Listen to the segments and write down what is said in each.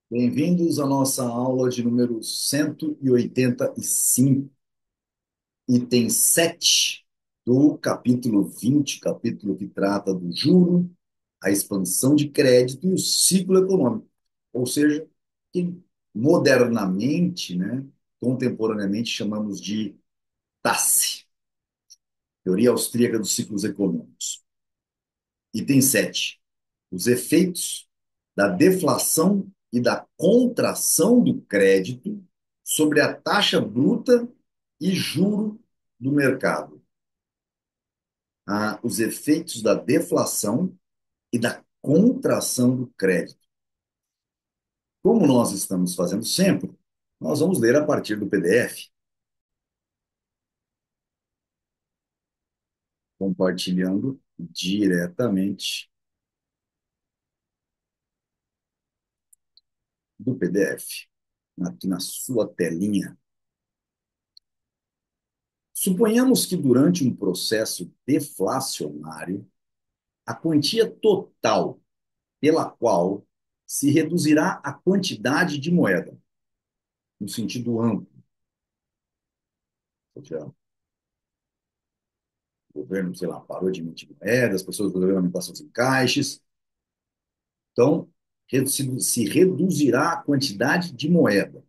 Bem-vindos à nossa aula de número 185, item 7 do capítulo 20, capítulo que trata do juro, a expansão de crédito e o ciclo econômico. Ou seja, que modernamente, contemporaneamente chamamos de TACE, Teoria Austríaca dos Ciclos Econômicos. Item 7, os efeitos da deflação e da contração do crédito sobre a taxa bruta e juro do mercado. Os efeitos da deflação e da contração do crédito. Como nós estamos fazendo sempre, nós vamos ler a partir do PDF, compartilhando diretamente do PDF, aqui na sua telinha. Suponhamos que durante um processo deflacionário, a quantia total pela qual se reduzirá a quantidade de moeda, no sentido amplo. Ou seja, o governo, sei lá, parou de emitir moedas, as pessoas resolveram aumentar seus encaixes. Então, se reduzirá a quantidade de moeda,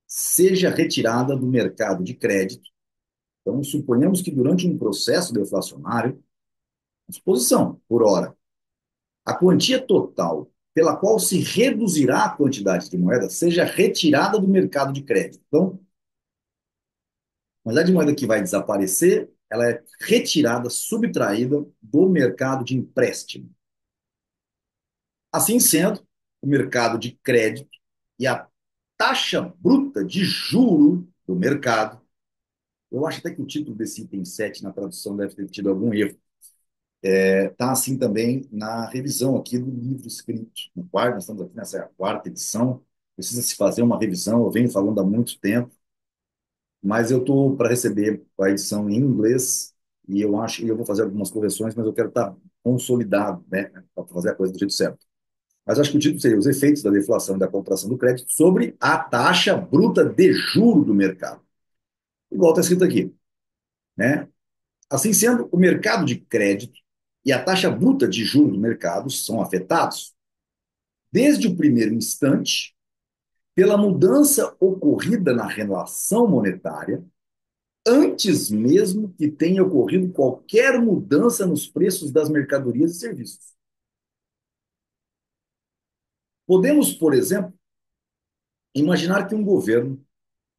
seja retirada do mercado de crédito. Então, suponhamos que durante um processo deflacionário, exposição por hora, a quantia total pela qual se reduzirá a quantidade de moeda seja retirada do mercado de crédito. Então, a quantidade de moeda que vai desaparecer, ela é retirada, subtraída do mercado de empréstimo. Assim sendo, o mercado de crédito e a taxa bruta de juro do mercado, eu acho até que o título desse item 7 na tradução deve ter tido algum erro. Está assim também na revisão aqui do livro escrito. No quarto, nós estamos aqui nessa quarta edição. Precisa se fazer uma revisão, eu venho falando há muito tempo, mas eu estou para receber a edição em inglês e eu acho que eu vou fazer algumas correções, mas eu quero estar consolidado, né, para fazer a coisa do jeito certo. Mas acho que o título seria os efeitos da deflação e da contração do crédito sobre a taxa bruta de juro do mercado. Igual está escrito aqui, né? Assim sendo, o mercado de crédito e a taxa bruta de juros do mercado são afetados, desde o primeiro instante, pela mudança ocorrida na relação monetária, antes mesmo que tenha ocorrido qualquer mudança nos preços das mercadorias e serviços. Podemos, por exemplo, imaginar que um governo,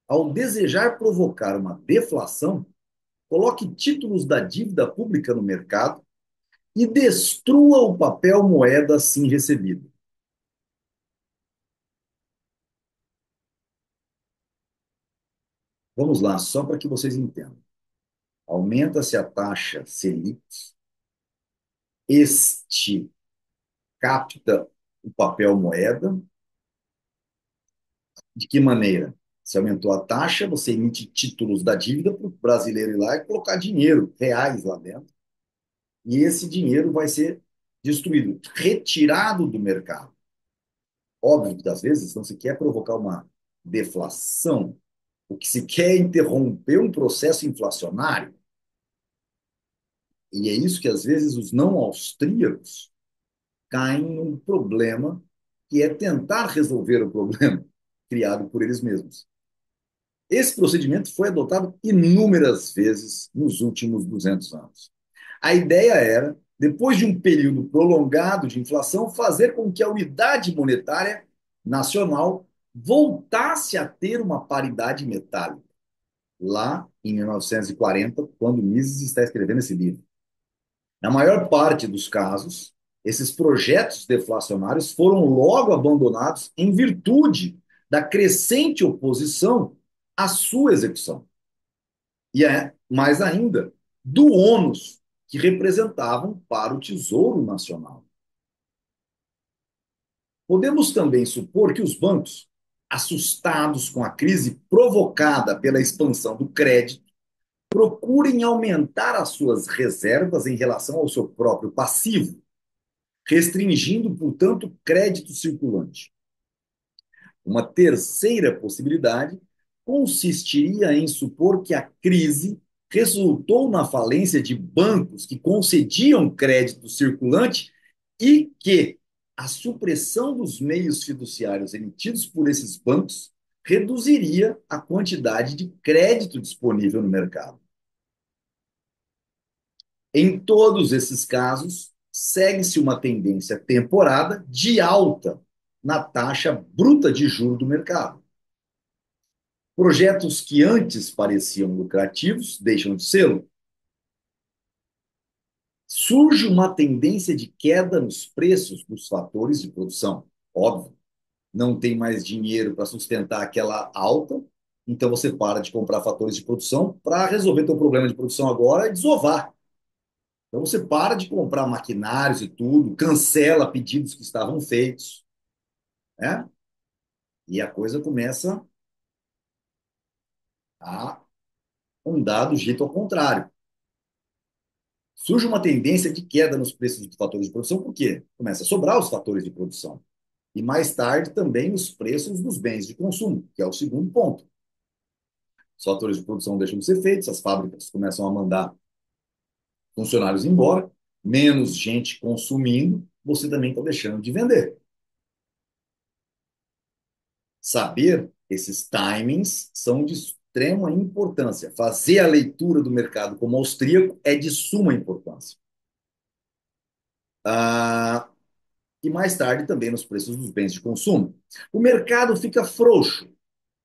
ao desejar provocar uma deflação, coloque títulos da dívida pública no mercado e destrua o papel moeda assim recebido. Vamos lá, só para que vocês entendam. Aumenta-se a taxa Selic, este capta o papel moeda. De que maneira? Se aumentou a taxa, você emite títulos da dívida para o brasileiro ir lá e colocar dinheiro, reais lá dentro, e esse dinheiro vai ser destruído, retirado do mercado. Óbvio que, às vezes, não se quer provocar uma deflação, o que se quer é interromper um processo inflacionário. E é isso que, às vezes, os não austríacos caem num problema que é tentar resolver o problema criado por eles mesmos. Esse procedimento foi adotado inúmeras vezes nos últimos 200 anos. A ideia era, depois de um período prolongado de inflação, fazer com que a unidade monetária nacional voltasse a ter uma paridade metálica, lá em 1940, quando Mises está escrevendo esse livro. Na maior parte dos casos, esses projetos deflacionários foram logo abandonados em virtude da crescente oposição à sua execução. E mais ainda, do ônus que representavam para o Tesouro Nacional. Podemos também supor que os bancos, assustados com a crise provocada pela expansão do crédito, procurem aumentar as suas reservas em relação ao seu próprio passivo, restringindo, portanto, o crédito circulante. Uma terceira possibilidade consistiria em supor que a crise resultou na falência de bancos que concediam crédito circulante e que a supressão dos meios fiduciários emitidos por esses bancos reduziria a quantidade de crédito disponível no mercado. Em todos esses casos, segue-se uma tendência temporada de alta na taxa bruta de juros do mercado. Projetos que antes pareciam lucrativos deixam de ser. Surge uma tendência de queda nos preços dos fatores de produção. Óbvio, não tem mais dinheiro para sustentar aquela alta, então você para de comprar fatores de produção para resolver teu problema de produção agora e desovar. Então você para de comprar maquinários e tudo, cancela pedidos que estavam feitos, né? E a coisa começa a andar do jeito ao contrário. Surge uma tendência de queda nos preços dos fatores de produção, por quê? Começa a sobrar os fatores de produção. E mais tarde também os preços dos bens de consumo, que é o segundo ponto. Os fatores de produção deixam de ser feitos, as fábricas começam a mandar funcionários embora, menos gente consumindo, você também está deixando de vender. Saber esses timings são de extrema importância. Fazer a leitura do mercado como austríaco é de suma importância. Ah, e mais tarde também nos preços dos bens de consumo. O mercado fica frouxo.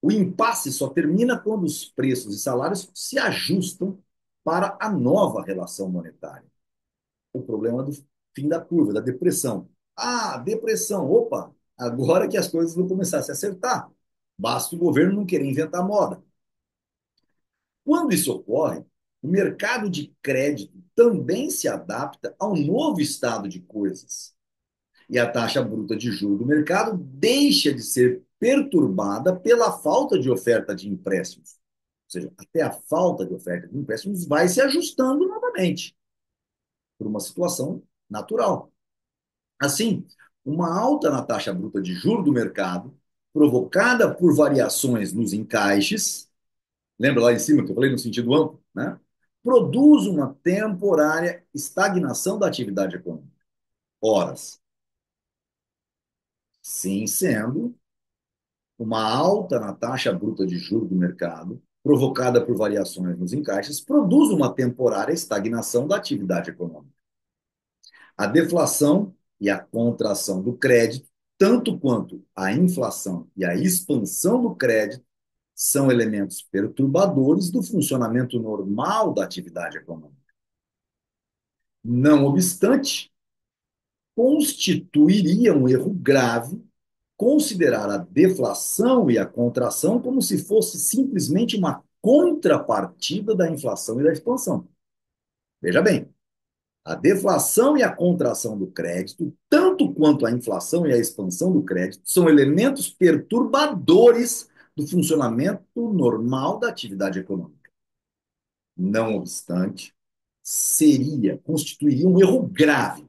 O impasse só termina quando os preços e salários se ajustam para a nova relação monetária. O problema do fim da curva, da depressão. Ah, depressão, opa, agora que as coisas vão começar a se acertar. Basta o governo não querer inventar moda. Quando isso ocorre, o mercado de crédito também se adapta ao novo estado de coisas. E a taxa bruta de juros do mercado deixa de ser perturbada pela falta de oferta de empréstimos. Ou seja, até a falta de oferta de empréstimos vai se ajustando novamente por uma situação natural. Assim, uma alta na taxa bruta de juros do mercado, provocada por variações nos encaixes, lembra lá em cima que eu falei no sentido amplo, né? Produz uma temporária estagnação da atividade econômica. Horas, sim sendo uma alta na taxa bruta de juros do mercado, provocada por variações nos encaixes, produz uma temporária estagnação da atividade econômica. A deflação e a contração do crédito, tanto quanto a inflação e a expansão do crédito, são elementos perturbadores do funcionamento normal da atividade econômica. Não obstante, constituiria um erro grave considerar a deflação e a contração como se fosse simplesmente uma contrapartida da inflação e da expansão. Veja bem, a deflação e a contração do crédito, tanto quanto a inflação e a expansão do crédito, são elementos perturbadores do funcionamento normal da atividade econômica. Não obstante, constituiria um erro grave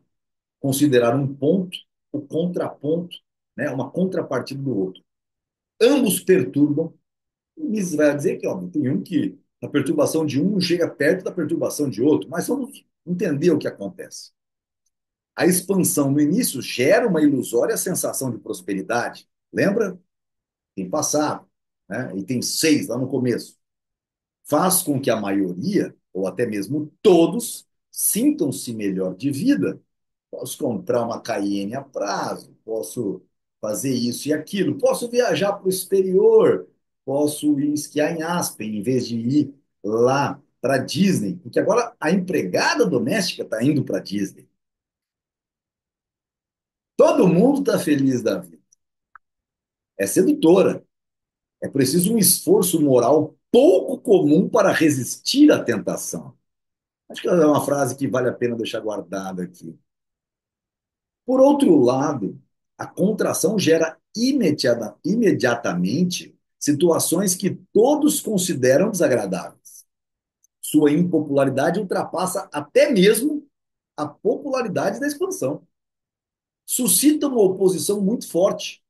considerar um ponto o contraponto, né, uma contrapartida do outro. Ambos perturbam. Mises vai dizer que, óbvio, tem um que a perturbação de um não chega perto da perturbação de outro, mas vamos entender o que acontece. A expansão no início gera uma ilusória sensação de prosperidade. Lembra? Tem passado, né? E tem 6 lá no começo. Faz com que a maioria, ou até mesmo todos, sintam-se melhor de vida. Posso comprar uma Cayenne a prazo, posso fazer isso e aquilo, posso viajar para o exterior, posso ir esquiar em Aspen em vez de ir lá para Disney, porque agora a empregada doméstica está indo para Disney. Todo mundo está feliz da vida. É sedutora. É preciso um esforço moral pouco comum para resistir à tentação. Acho que é uma frase que vale a pena deixar guardada aqui. Por outro lado, a contração gera imediatamente situações que todos consideram desagradáveis. Sua impopularidade ultrapassa até mesmo a popularidade da expansão. Suscita uma oposição muito forte.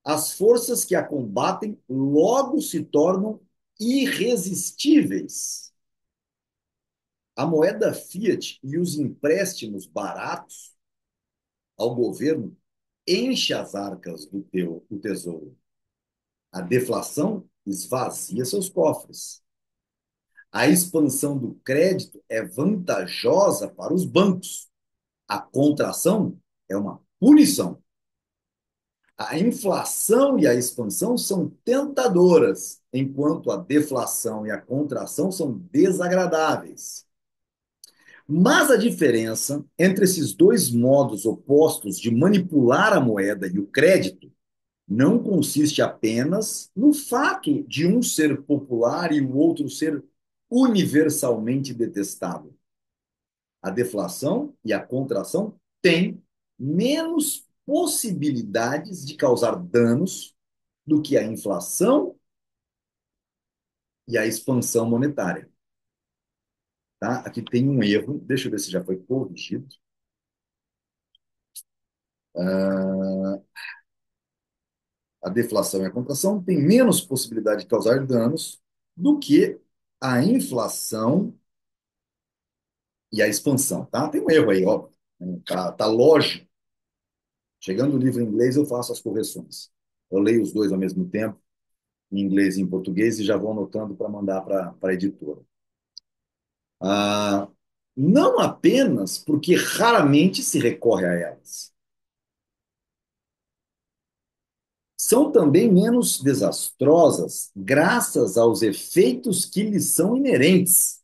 as forças que a combatem logo se tornam irresistíveis. A moeda fiat e os empréstimos baratos ao governo enche as arcas do tesouro. A deflação esvazia seus cofres. A expansão do crédito é vantajosa para os bancos. A contração é uma punição. A inflação e a expansão são tentadoras, enquanto a deflação e a contração são desagradáveis. Mas a diferença entre esses dois modos opostos de manipular a moeda e o crédito não consiste apenas no fato de um ser popular e o outro ser universalmente detestável. A deflação e a contração têm menos possibilidades de causar danos do que a inflação e a expansão monetária. Tá? Aqui tem um erro, deixa eu ver se já foi corrigido. Uh, a deflação e a contração têm menos possibilidade de causar danos do que a inflação e a expansão. Tá? Tem um erro aí, ó. Tá lógico. Chegando no livro em inglês, eu faço as correções. Eu leio os dois ao mesmo tempo, em inglês e em português, e já vou anotando para mandar para a editora. Ah, não apenas porque raramente se recorre a elas, são também menos desastrosas graças aos efeitos que lhes são inerentes.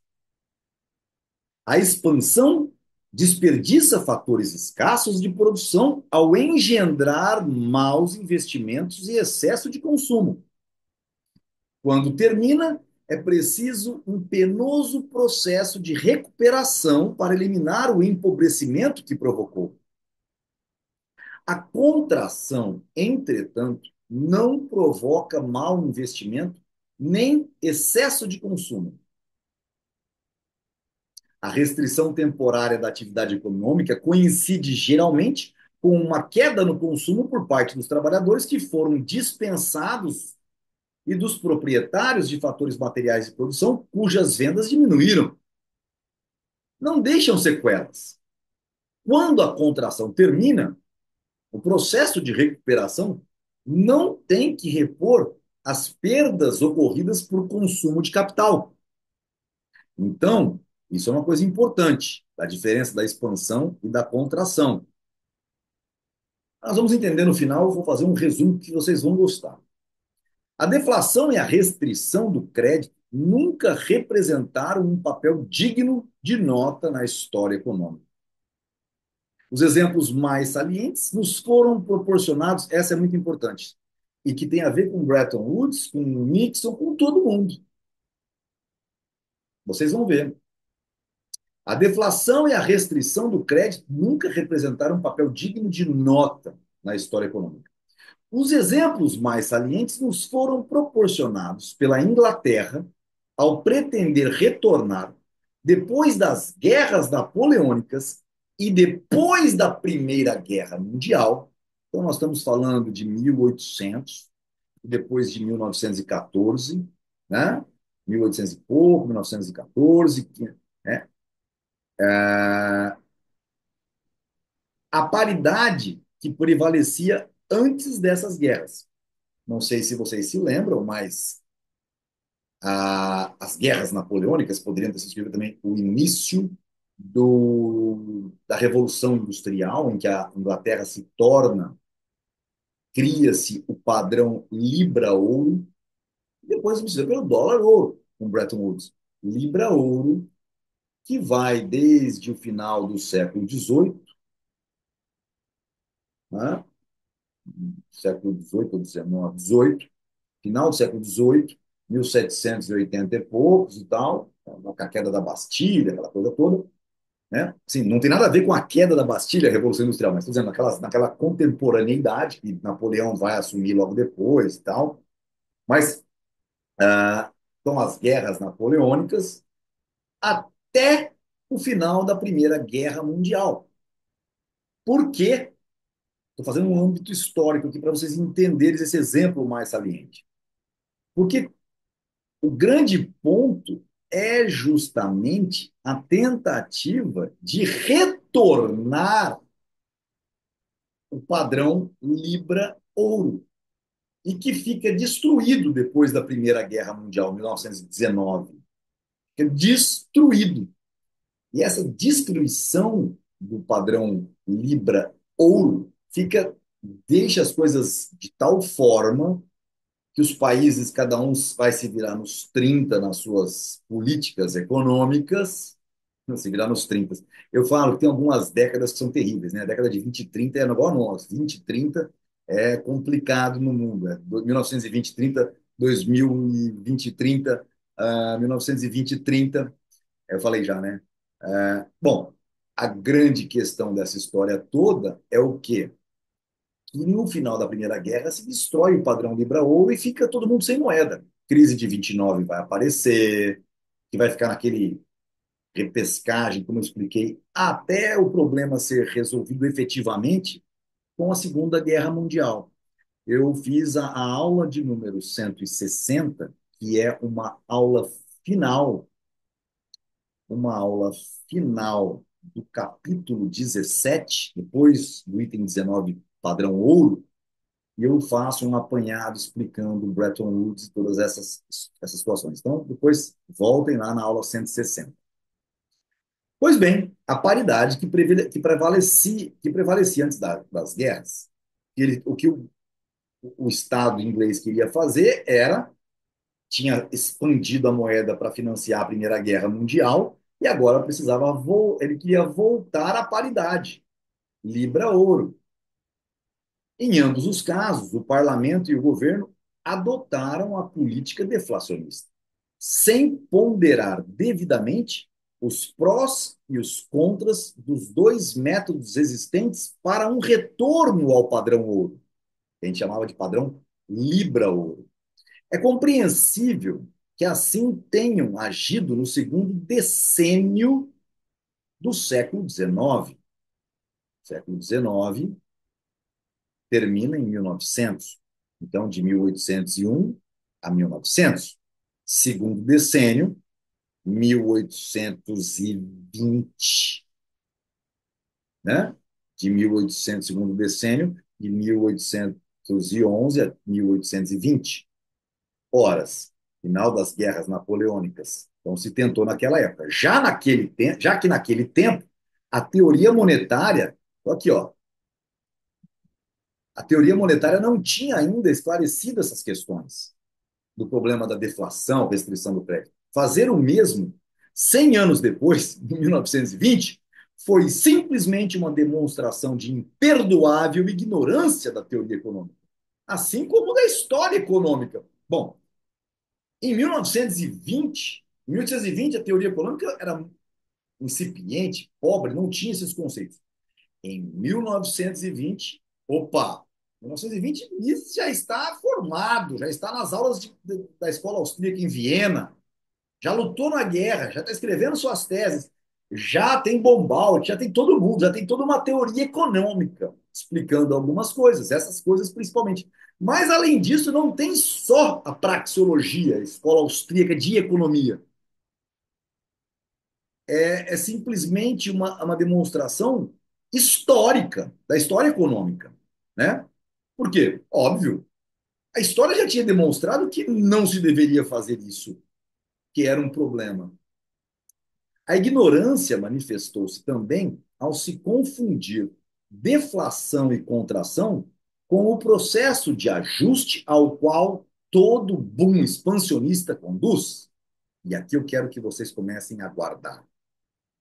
A expansão desperdiça fatores escassos de produção ao engendrar maus investimentos e excesso de consumo. Quando termina, é preciso um penoso processo de recuperação para eliminar o empobrecimento que provocou. A contração, entretanto, não provoca mau investimento nem excesso de consumo. A restrição temporária da atividade econômica coincide geralmente com uma queda no consumo por parte dos trabalhadores que foram dispensados e dos proprietários de fatores materiais de produção cujas vendas diminuíram. Não deixam sequelas. Quando a contração termina, o processo de recuperação não tem que repor as perdas ocorridas por consumo de capital. Então, isso é uma coisa importante, a diferença da expansão e da contração. Nós vamos entender no final, eu vou fazer um resumo que vocês vão gostar. A deflação e a restrição do crédito nunca representaram um papel digno de nota na história econômica. Os exemplos mais salientes nos foram proporcionados, essa é muito importante, e que tem a ver com Bretton Woods, com Nixon, com todo mundo. Vocês vão ver. A deflação e a restrição do crédito nunca representaram um papel digno de nota na história econômica. Os exemplos mais salientes nos foram proporcionados pela Inglaterra ao pretender retornar, depois das guerras napoleônicas e depois da Primeira Guerra Mundial. Então, nós estamos falando de 1800, depois de 1914, né? 1800 e pouco, 1914, né? A paridade que prevalecia antes dessas guerras. Não sei se vocês se lembram, mas as guerras napoleônicas poderiam ter sido também o início da Revolução Industrial, em que a Inglaterra se torna, cria-se o padrão Libra-Ouro, e depois você vê pelo dólar-ouro, com Bretton Woods. Libra-Ouro, que vai desde o final do século XVIII, né? Século XVIII ou XIX, XVIII, final do século XVIII, 1780 e poucos e tal, com a queda da Bastilha, aquela coisa toda, né? Assim, não tem nada a ver com a queda da Bastilha, a Revolução Industrial, mas estou dizendo, naquela contemporaneidade que Napoleão vai assumir logo depois e tal. Mas são as guerras napoleônicas até o final da Primeira Guerra Mundial. Por quê? Estou fazendo um âmbito histórico aqui para vocês entenderem esse exemplo mais saliente. Porque o grande ponto é justamente a tentativa de retornar o padrão Libra-Ouro, e que fica destruído depois da Primeira Guerra Mundial, 1919. Fica destruído. E essa destruição do padrão Libra-Ouro deixa as coisas de tal forma que os países, cada um vai se virar nos 30 nas suas políticas econômicas, se virar nos 30. Eu falo que tem algumas décadas que são terríveis, né? A década de 20 e 30 é igual a nós. 20 e 30 é complicado no mundo. 1920 e 30, 2020 e 30, 1920 e 30, eu falei já, né? Bom, a grande questão dessa história toda é o quê? E no final da Primeira Guerra se destrói o padrão Libra-Ouro e fica todo mundo sem moeda. Crise de 29 vai aparecer, que vai ficar naquele repescagem, como eu expliquei, até o problema ser resolvido efetivamente com a Segunda Guerra Mundial. Eu fiz a aula de número 160, que é uma aula final do capítulo 17, depois do item 19, padrão ouro, e eu faço um apanhado explicando Bretton Woods e todas essas situações. Então, depois voltem lá na aula 160. Pois bem, a paridade que prevalecia antes das guerras, o que o Estado inglês queria fazer tinha expandido a moeda para financiar a Primeira Guerra Mundial e agora ele queria voltar à paridade, libra-ouro. Em ambos os casos, o parlamento e o governo adotaram a política deflacionista, sem ponderar devidamente os prós e os contras dos dois métodos existentes para um retorno ao padrão ouro, que a gente chamava de padrão Libra-ouro. É compreensível que assim tenham agido no segundo decênio do século XIX. O século XIX termina em 1900, então de 1801 a 1900. Segundo decênio, 1820, né? De 1800, segundo decênio, de 1811 a 1820. Horas, final das guerras napoleônicas. Então se tentou naquela época. Já que naquele tempo a teoria monetária, aqui ó, a teoria monetária não tinha ainda esclarecido essas questões do problema da deflação, restrição do crédito. Fazer o mesmo 100 anos depois, em 1920, foi simplesmente uma demonstração de imperdoável ignorância da teoria econômica, assim como da história econômica. Bom, em 1820 a teoria econômica era incipiente, pobre, não tinha esses conceitos. Em 1920, opa, 1920 isso já está formado, já está nas aulas da escola austríaca em Viena, já lutou na guerra, já está escrevendo suas teses, já tem Bombaut, já tem todo mundo, já tem toda uma teoria econômica explicando algumas coisas, essas coisas principalmente. Mas, além disso, não tem só a praxeologia, a escola austríaca de economia. É simplesmente uma demonstração histórica, da história econômica. Né? Por quê? Óbvio, a história já tinha demonstrado que não se deveria fazer isso, que era um problema. A ignorância manifestou-se também ao se confundir deflação e contração com o processo de ajuste ao qual todo boom expansionista conduz. E aqui eu quero que vocês comecem a guardar,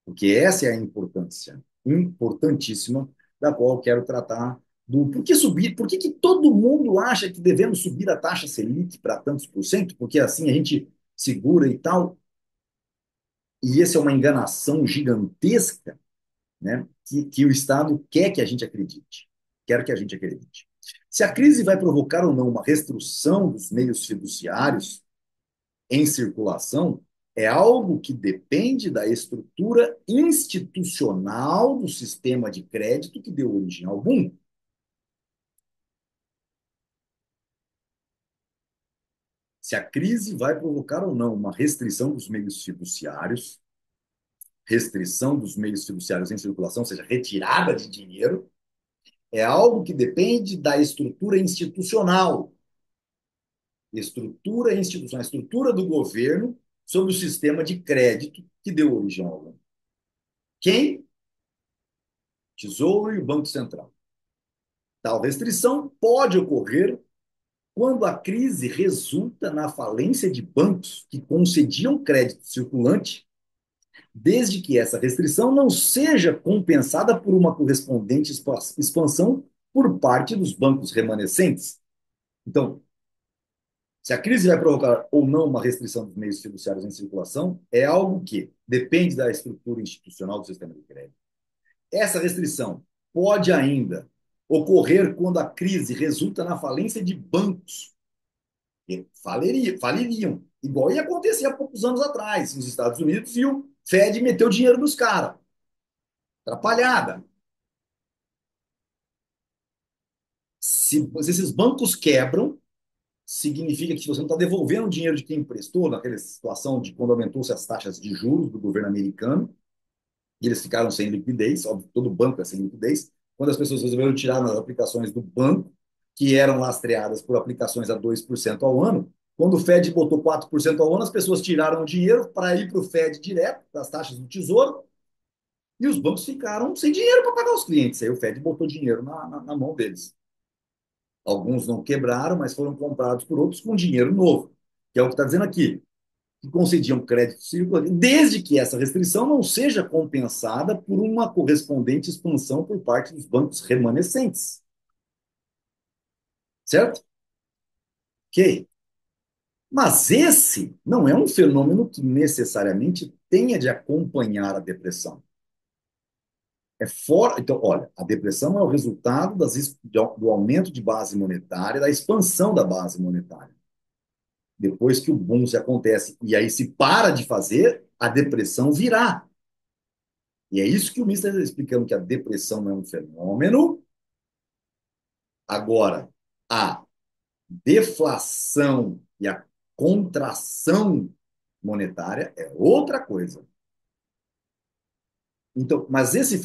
porque essa é a importância importantíssima da qual eu quero tratar do por que subir, por que todo mundo acha que devemos subir a taxa Selic para tantos por cento, porque assim a gente segura e tal. E essa é uma enganação gigantesca, né, que o Estado quer que a gente acredite. Quer que a gente acredite. Se a crise vai provocar ou não uma restrição dos meios fiduciários em circulação, é algo que depende da estrutura institucional do sistema de crédito que deu origem ao boom. se a crise vai provocar ou não uma restrição dos meios fiduciários em circulação, ou seja, retirada de dinheiro, é algo que depende da estrutura do governo sobre o sistema de crédito que deu origem ao banco. Quem? Tesouro e o Banco Central. Tal restrição pode ocorrer quando a crise resulta na falência de bancos que concediam crédito circulante, desde que essa restrição não seja compensada por uma correspondente expansão por parte dos bancos remanescentes. Então, se a crise vai provocar ou não uma restrição dos meios fiduciários em circulação, é algo que depende da estrutura institucional do sistema de crédito. Essa restrição pode ainda ocorrer quando a crise resulta na falência de bancos que faliriam, igual ia acontecer há poucos anos atrás nos Estados Unidos, e o Fed meteu dinheiro nos caras. Atrapalhada. Se esses bancos quebram, significa que se você não está devolvendo o dinheiro de quem emprestou, naquela situação de quando aumentou-se as taxas de juros do governo americano, e eles ficaram sem liquidez, óbvio, todo banco é sem liquidez, quando as pessoas resolveram tirar nas aplicações do banco, que eram lastreadas por aplicações a 2% ao ano, quando o Fed botou 4% ao ano, as pessoas tiraram o dinheiro para ir para o Fed direto, das taxas do Tesouro, e os bancos ficaram sem dinheiro para pagar os clientes. Aí o Fed botou dinheiro na mão deles. Alguns não quebraram, mas foram comprados por outros com dinheiro novo, que é o que está dizendo aqui, que concediam crédito circulante, desde que essa restrição não seja compensada por uma correspondente expansão por parte dos bancos remanescentes. Certo? Ok. Mas esse não é um fenômeno que necessariamente tenha de acompanhar a depressão. É fora. Então, olha, a depressão é o resultado do aumento de base monetária, da expansão da base monetária. Depois que o boom se acontece e aí se para de fazer, a depressão virá. E é isso que o Mister está explicando, que a depressão é um fenômeno. Agora, a deflação e a contração monetária é outra coisa. Então, mas esse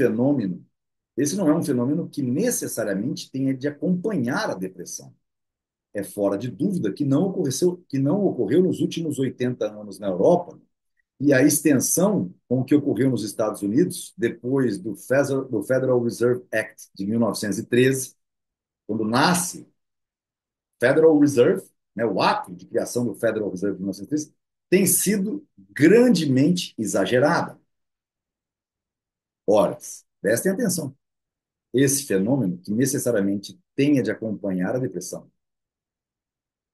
não é um fenômeno que necessariamente tenha de acompanhar a depressão. É fora de dúvida que não ocorreu nos últimos 80 anos na Europa, e a extensão com que ocorreu nos Estados Unidos, depois do Federal Reserve Act de 1913, quando nasce Federal Reserve, né, o ato de criação do Federal Reserve de 1913, tem sido grandemente exagerada. Ora, prestem atenção. Esse fenômeno, que necessariamente tenha de acompanhar a depressão,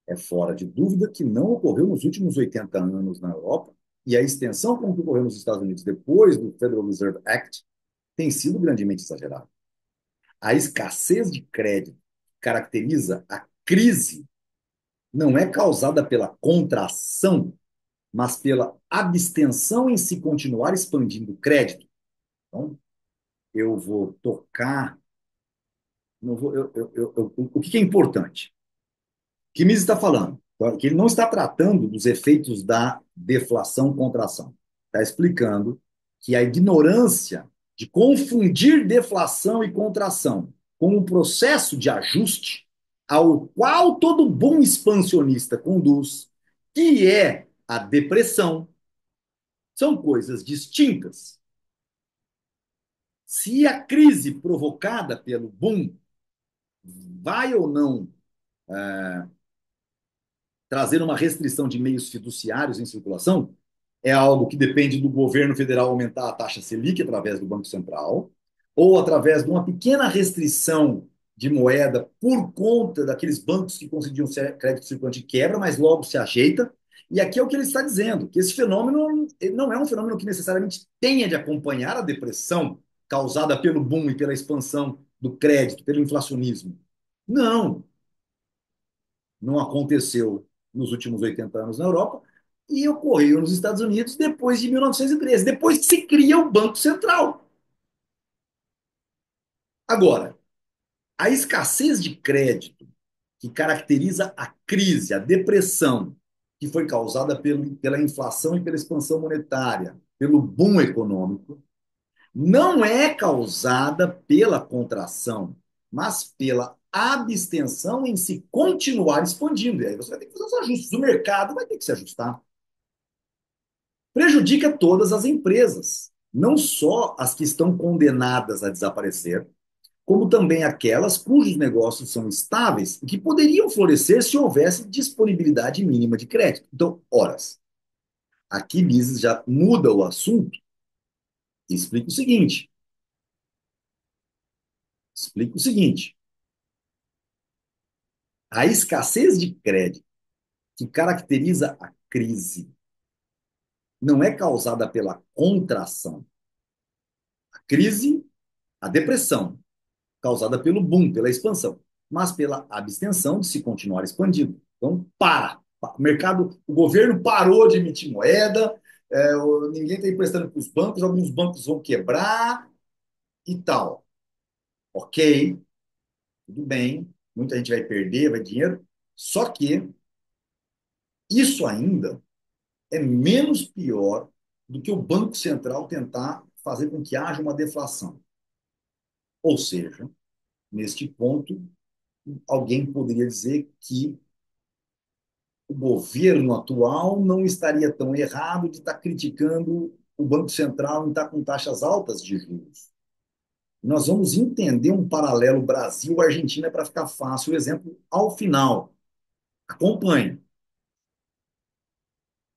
é fora de dúvida que não ocorreu nos últimos 80 anos na Europa, e a extensão com que ocorreu nos Estados Unidos depois do Federal Reserve Act tem sido grandemente exagerada. A escassez de crédito que caracteriza a crise não é causada pela contração, mas pela abstenção em se continuar expandindo o crédito. Então, eu vou tocar. Não vou, o que é importante? O que Mises está falando? Que ele não está tratando dos efeitos da deflação-contração. Está explicando que a ignorância de confundir deflação e contração com um processo de ajuste ao qual todo bom expansionista conduz, que é a depressão, são coisas distintas. Se a crise provocada pelo boom vai ou não trazer uma restrição de meios fiduciários em circulação, é algo que depende do governo federal aumentar a taxa Selic através do Banco Central, ou através de uma pequena restrição de moeda por conta daqueles bancos que concediam crédito circulante de quebra, mas logo se ajeita. E aqui é o que ele está dizendo, que esse fenômeno não é um fenômeno que necessariamente tenha de acompanhar a depressão causada pelo boom e pela expansão do crédito, pelo inflacionismo. Não, não aconteceu nos últimos 80 anos na Europa e ocorreu nos Estados Unidos depois de 1913, depois que se cria o Banco Central. Agora, a escassez de crédito que caracteriza a crise, a depressão, que foi causada pela inflação e pela expansão monetária, pelo boom econômico, não é causada pela contração, mas pela abstenção em se continuar expandindo. E aí você vai ter que fazer os ajustes. O mercado vai ter que se ajustar. Prejudica todas as empresas, não só as que estão condenadas a desaparecer, como também aquelas cujos negócios são estáveis e que poderiam florescer se houvesse disponibilidade mínima de crédito. Então, horas, aqui Mises já muda o assunto e explica o seguinte, a escassez de crédito que caracteriza a crise não é causada pela contração. A crise, a depressão, causada pelo boom, pela expansão, mas pela abstenção de se continuar expandindo. Então, para. O mercado, o governo parou de emitir moeda, ninguém está emprestando para os bancos, alguns bancos vão quebrar e tal. Ok, tudo bem, muita gente vai perder, vai dinheiro, só que isso ainda é menos pior do que o Banco Central tentar fazer com que haja uma deflação. Ou seja, neste ponto, alguém poderia dizer que o governo atual não estaria tão errado de estar criticando o Banco Central em estar com taxas altas de juros. Nós vamos entender um paralelo Brasil-Argentina para ficar fácil o exemplo ao final. Acompanhe.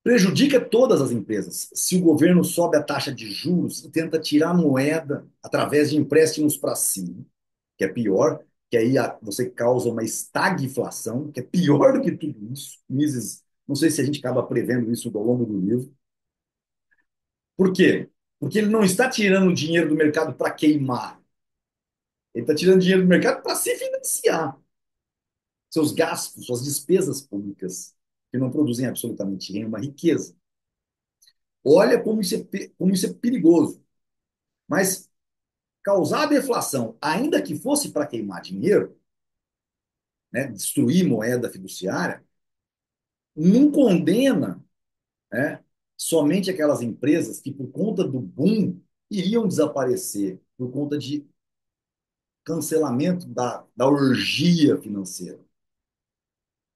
Prejudica todas as empresas. Se o governo sobe a taxa de juros e tenta tirar moeda através de empréstimos para si, que é pior, que aí você causa uma estagflação, que é pior do que tudo isso. Mises, não sei se a gente acaba prevendo isso ao longo do livro. Por quê? Porque ele não está tirando dinheiro do mercado para queimar. Ele está tirando dinheiro do mercado para se financiar. Seus gastos, suas despesas públicas, que não produzem absolutamente nenhuma riqueza. Olha como isso é perigoso. Mas causar a deflação, ainda que fosse para queimar dinheiro, né, destruir moeda fiduciária, não condena, né, somente aquelas empresas que, por conta do boom, iriam desaparecer por conta de cancelamento da orgia financeira.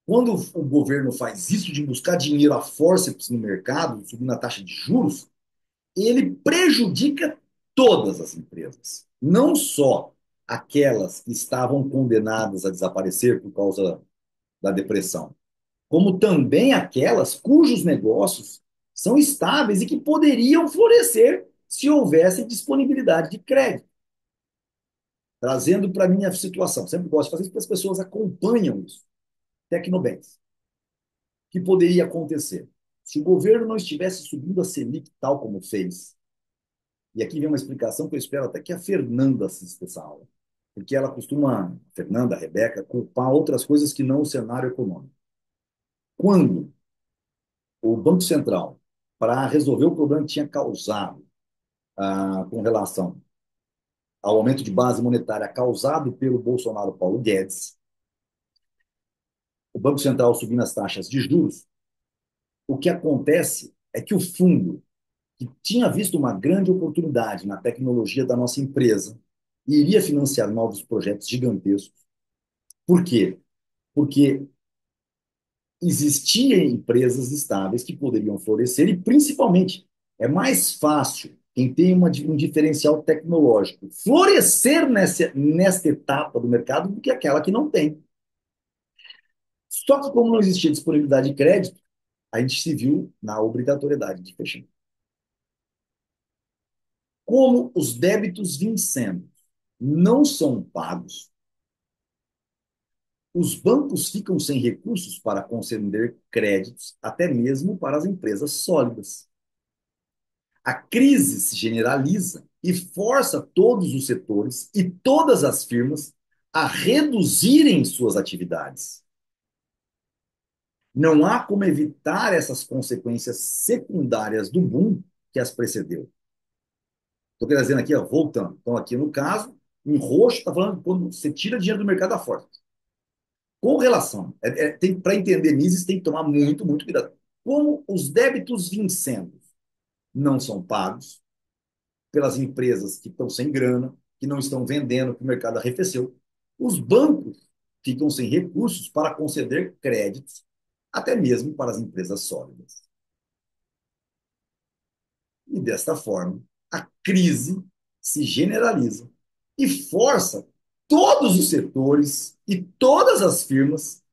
Quando o governo faz isso de buscar dinheiro a forceps no mercado, subindo a taxa de juros, ele prejudica todas as empresas, não só aquelas que estavam condenadas a desaparecer por causa da depressão, como também aquelas cujos negócios são estáveis e que poderiam florescer se houvesse disponibilidade de crédito. Trazendo para a minha situação, sempre gosto de fazer isso porque as pessoas acompanham isso. Tecnobens. O que poderia acontecer? Se o governo não estivesse subindo a Selic tal como fez, e aqui vem uma explicação que eu espero até que a Fernanda assista essa aula, porque ela costuma, a Fernanda, a Rebeca, culpar outras coisas que não o cenário econômico. Quando o Banco Central, para resolver o problema que tinha causado com relação ao aumento de base monetária causado pelo Bolsonaro Paulo Guedes, o Banco Central subindo as taxas de juros, o que acontece é que o fundo, que tinha visto uma grande oportunidade na tecnologia da nossa empresa e iria financiar novos projetos gigantescos. Por quê? Porque existiam empresas estáveis que poderiam florescer e, principalmente, é mais fácil quem tem um diferencial tecnológico florescer nesta etapa do mercado do que aquela que não tem. Só que, como não existia disponibilidade de crédito, a gente se viu na obrigatoriedade de fechamento. Como os débitos vencendo não são pagos, os bancos ficam sem recursos para conceder créditos, até mesmo para as empresas sólidas. A crise se generaliza e força todos os setores e todas as firmas a reduzirem suas atividades. Não há como evitar essas consequências secundárias do boom que as precedeu. Estou trazendo aqui, ó, voltando. Então, aqui no caso, em roxo, está falando quando você tira dinheiro do mercado à força. Com relação, para entender Mises, tem que tomar muito, muito cuidado. Como os débitos vincendos não são pagos pelas empresas que estão sem grana, que não estão vendendo, que o mercado arrefeceu, os bancos ficam sem recursos para conceder créditos, até mesmo para as empresas sólidas. E desta forma, a crise se generaliza e força todos os setores e todas as firmas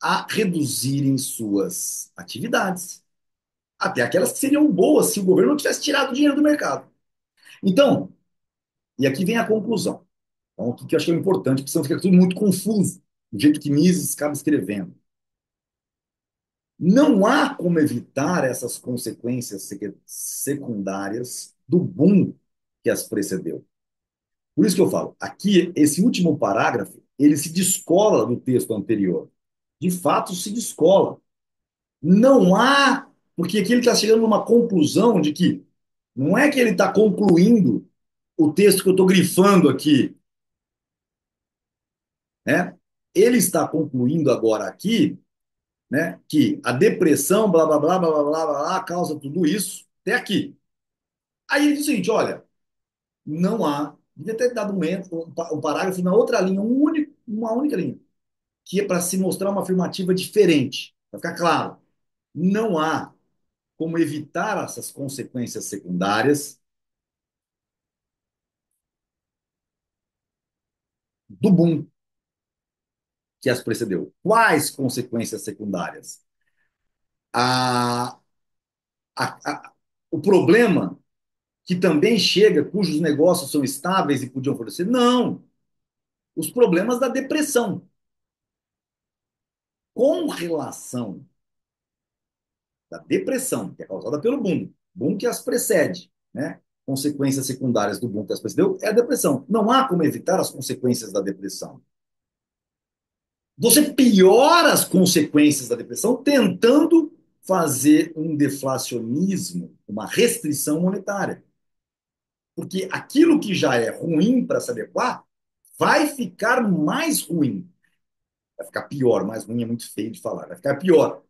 a reduzirem suas atividades, até aquelas que seriam boas se o governo não tivesse tirado o dinheiro do mercado. Então, e aqui vem a conclusão. Então, o que eu acho que é importante, porque senão fica tudo muito confuso, do jeito que Mises acaba escrevendo. Não há como evitar essas consequências secundárias do boom que as precedeu. Por isso que eu falo, aqui, esse último parágrafo, ele se descola do texto anterior. De fato, se descola. Não há, porque aqui ele está chegando numa conclusão de que não é que ele está concluindo o texto que eu estou grifando aqui, né? Ele está concluindo agora aqui, né, que a depressão, blá, blá, blá, blá, blá, blá, blá, causa tudo isso, até aqui. Aí ele diz o seguinte, olha, não há, devia ter dado um parágrafo na outra linha, uma única linha, que é para se mostrar uma afirmativa diferente, para ficar claro. Não há como evitar essas consequências secundárias do boom que as precedeu. Quais consequências secundárias? A, a, o problema que também chega, cujos negócios são estáveis e podiam fornecer? Não. Os problemas da depressão. Com relação da depressão, que é causada pelo boom que as precede, né? Consequências secundárias do boom que as precedeu é a depressão. Não há como evitar as consequências da depressão. Você piora as consequências da depressão tentando fazer um deflacionismo, uma restrição monetária. Porque aquilo que já é ruim para se adequar vai ficar mais ruim. Vai ficar pior. Mais ruim é muito feio de falar. Vai ficar pior.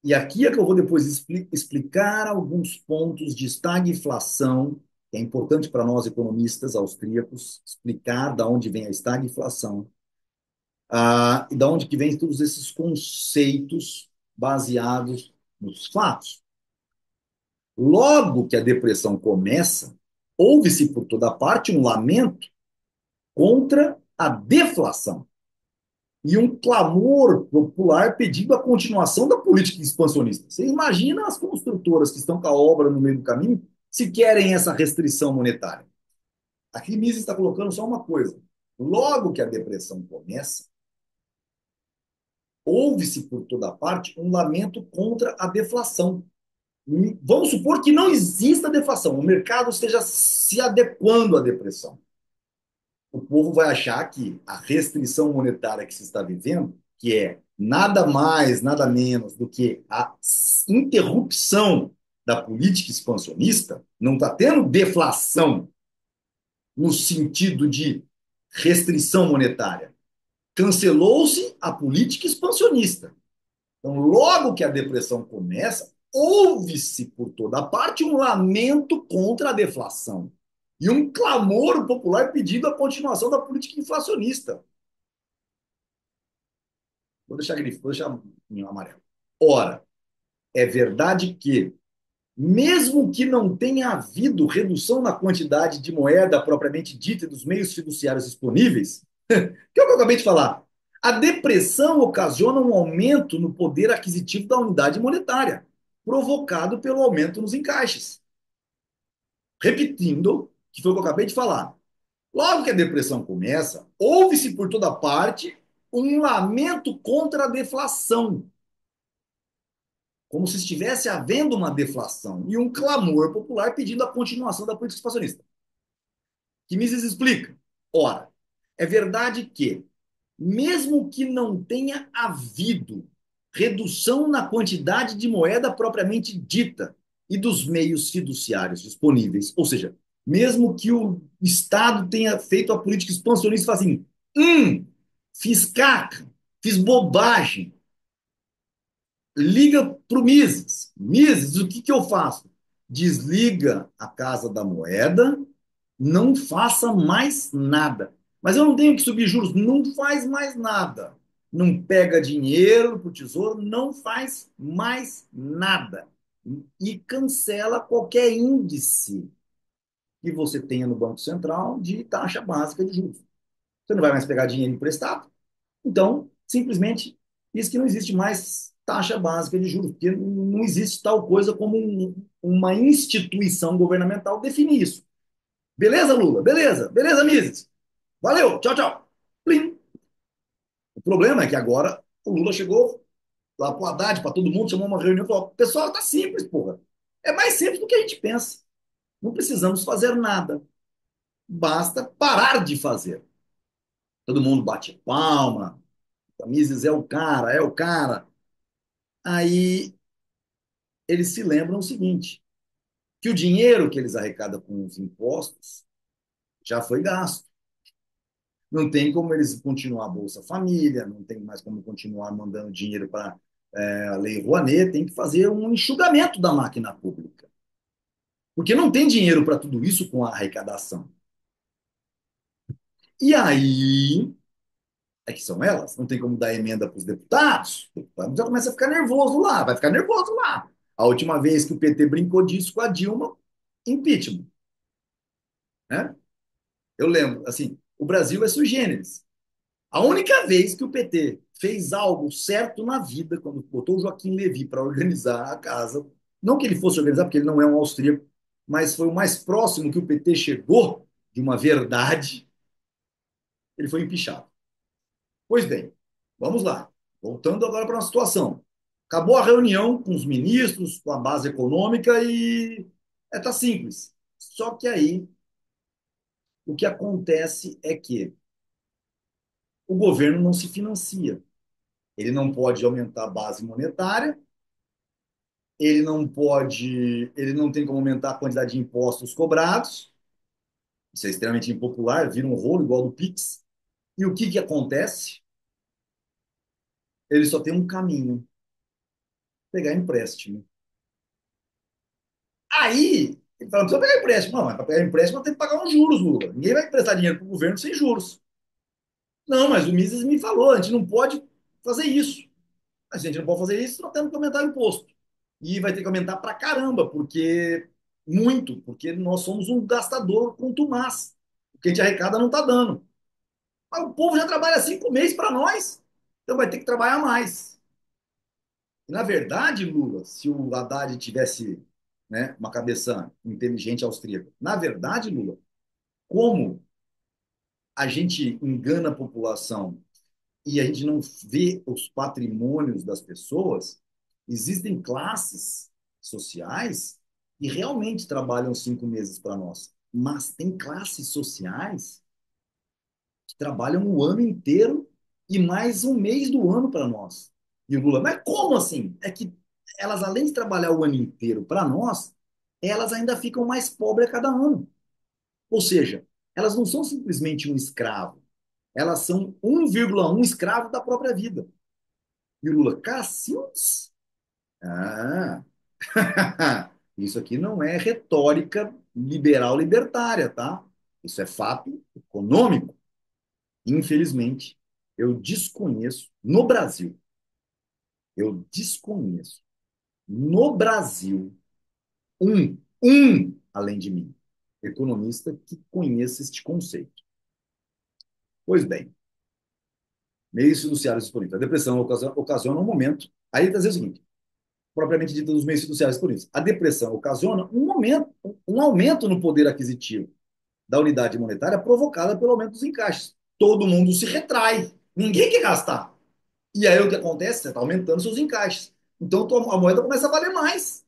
E aqui é que eu vou depois explicar alguns pontos de estagflação, que é importante para nós economistas austríacos, explicar de onde vem a estagflação, e da onde que vem todos esses conceitos baseados nos fatos. Logo que a depressão começa, houve-se por toda parte um lamento contra a deflação e um clamor popular pedindo a continuação da política expansionista. Você imagina as construtoras que estão com a obra no meio do caminho se querem essa restrição monetária. Aqui Mises está colocando só uma coisa. Logo que a depressão começa, houve-se por toda parte um lamento contra a deflação. Vamos supor que não exista deflação, o mercado esteja se adequando à depressão. O povo vai achar que a restrição monetária que se está vivendo, que é nada mais, nada menos do que a interrupção da política expansionista, não está tendo deflação no sentido de restrição monetária. Cancelou-se a política expansionista. Então, logo que a depressão começa, houve-se por toda parte um lamento contra a deflação e um clamor popular pedindo a continuação da política inflacionista. Vou deixar grifo, vou deixar em amarelo. Ora, é verdade que, mesmo que não tenha havido redução na quantidade de moeda propriamente dita e dos meios fiduciários disponíveis, que é o que eu acabei de falar, a depressão ocasiona um aumento no poder aquisitivo da unidade monetária, provocado pelo aumento nos encaixes. Repetindo, que foi o que eu acabei de falar. Logo que a depressão começa, houve-se por toda parte um lamento contra a deflação, como se estivesse havendo uma deflação, e um clamor popular pedindo a continuação da política expansionista. Que Mises explica. Ora, é verdade que, mesmo que não tenha havido redução na quantidade de moeda propriamente dita e dos meios fiduciários disponíveis, ou seja, mesmo que o Estado tenha feito a política expansionista e fale assim, fiz caca, fiz bobagem. Liga para o Mises. Mises, o que eu faço? Desliga a Casa da Moeda, não faça mais nada. Mas eu não tenho que subir juros, não faz mais nada. Não pega dinheiro para o tesouro, não faz mais nada. E cancela qualquer índice que você tenha no Banco Central de taxa básica de juros. Você não vai mais pegar dinheiro emprestado, então, simplesmente, diz que não existe mais taxa básica de juros, porque não existe tal coisa como uma instituição governamental definir isso. Beleza, Lula? Beleza. Beleza, Mises? Valeu. Tchau, tchau. Plim. O problema é que agora o Lula chegou lá pro Haddad, para todo mundo, chamou uma reunião e falou: pessoal, tá simples, porra. É mais simples do que a gente pensa. Não precisamos fazer nada. Basta parar de fazer. Todo mundo bate palma. O Mises é o cara, é o cara. Aí eles se lembram o seguinte, que o dinheiro que eles arrecadam com os impostos já foi gasto. Não tem como eles continuar a Bolsa Família, não tem mais como continuar mandando dinheiro para a Lei Rouanet, tem que fazer um enxugamento da máquina pública. Porque não tem dinheiro para tudo isso com a arrecadação. E aí é que são elas, não tem como dar emenda para os deputados, o deputado já começa a ficar nervoso lá, vai ficar nervoso lá. A última vez que o PT brincou disso com a Dilma, impeachment, né? Eu lembro, assim, o Brasil é sui generis. A única vez que o PT fez algo certo na vida, quando botou o Joaquim Levy para organizar a casa, não que ele fosse organizar, porque ele não é um austríaco, mas foi o mais próximo que o PT chegou de uma verdade, ele foi empichado. Pois bem, vamos lá. Voltando agora para uma situação. Acabou a reunião com os ministros, com a base econômica e tá simples. Só que aí o que acontece é que o governo não se financia. Ele não pode aumentar a base monetária, ele não tem como aumentar a quantidade de impostos cobrados. Isso é extremamente impopular, vira um rolo igual do Pix. E o que acontece? Ele só tem um caminho, pegar empréstimo. Aí, ele fala, não precisa pegar empréstimo. Não, mas para pegar empréstimo tem que pagar uns juros, Lula. Ninguém vai emprestar dinheiro para o governo sem juros. Não, mas o Mises me falou, a gente não pode fazer isso. A gente não pode fazer isso, nós temos que aumentar o imposto. E vai ter que aumentar pra caramba, porque nós somos um gastador contumaz. O que a gente arrecada não está dando. Mas o povo já trabalha 5 meses para nós, então vai ter que trabalhar mais. E, na verdade, Lula, se o Haddad tivesse, né, uma cabeça inteligente austríaca, na verdade, Lula, como a gente engana a população e a gente não vê os patrimônios das pessoas, existem classes sociais que realmente trabalham 5 meses para nós, mas tem classes sociais que trabalham o ano inteiro e mais um mês do ano para nós. E o Lula, mas como assim? É que elas, além de trabalhar o ano inteiro para nós, elas ainda ficam mais pobres a cada ano. Ou seja, elas não são simplesmente um escravo, elas são 1,1 escravo da própria vida. E o Lula, Cacildes? Ah, isso aqui não é retórica liberal libertária, tá? Isso é fato econômico. Infelizmente, eu desconheço no Brasil, eu desconheço no Brasil além de mim, economista que conheça este conceito. Pois bem, meios fiduciários disponíveis. A depressão ocasiona um momento. Aí está dizendo o seguinte: propriamente dita dos meios fiduciários disponíveis. A depressão ocasiona um aumento no poder aquisitivo da unidade monetária provocada pelo aumento dos encaixes. Todo mundo se retrai. Ninguém quer gastar. E aí o que acontece? Você está aumentando seus encaixes. Então a moeda começa a valer mais.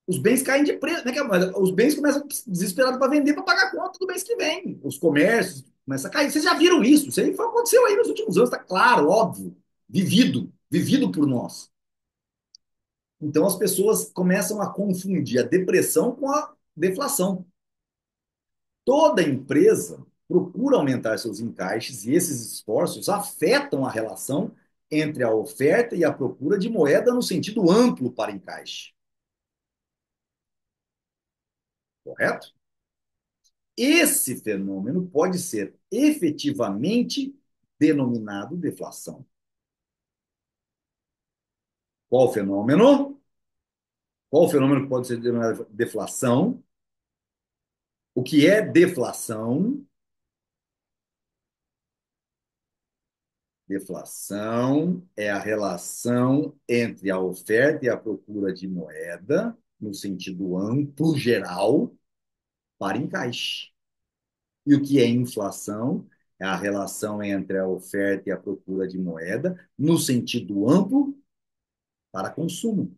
Os bens caem de preço. Né, que a moeda, os bens começam desesperados para vender para pagar a conta do mês que vem. Os comércios começam a cair. Vocês já viram isso? Isso aí aconteceu aí nos últimos anos, está claro, óbvio. Vivido por nós. Então as pessoas começam a confundir a depressão com a deflação. Toda empresa procura aumentar seus encaixes e esses esforços afetam a relação entre a oferta e a procura de moeda no sentido amplo para encaixe. Correto? Esse fenômeno pode ser efetivamente denominado deflação. Qual fenômeno? Qual fenômeno que pode ser denominado deflação? O que é deflação? Deflação é a relação entre a oferta e a procura de moeda, no sentido amplo, geral, para encaixe. E o que é inflação? É a relação entre a oferta e a procura de moeda, no sentido amplo, para consumo.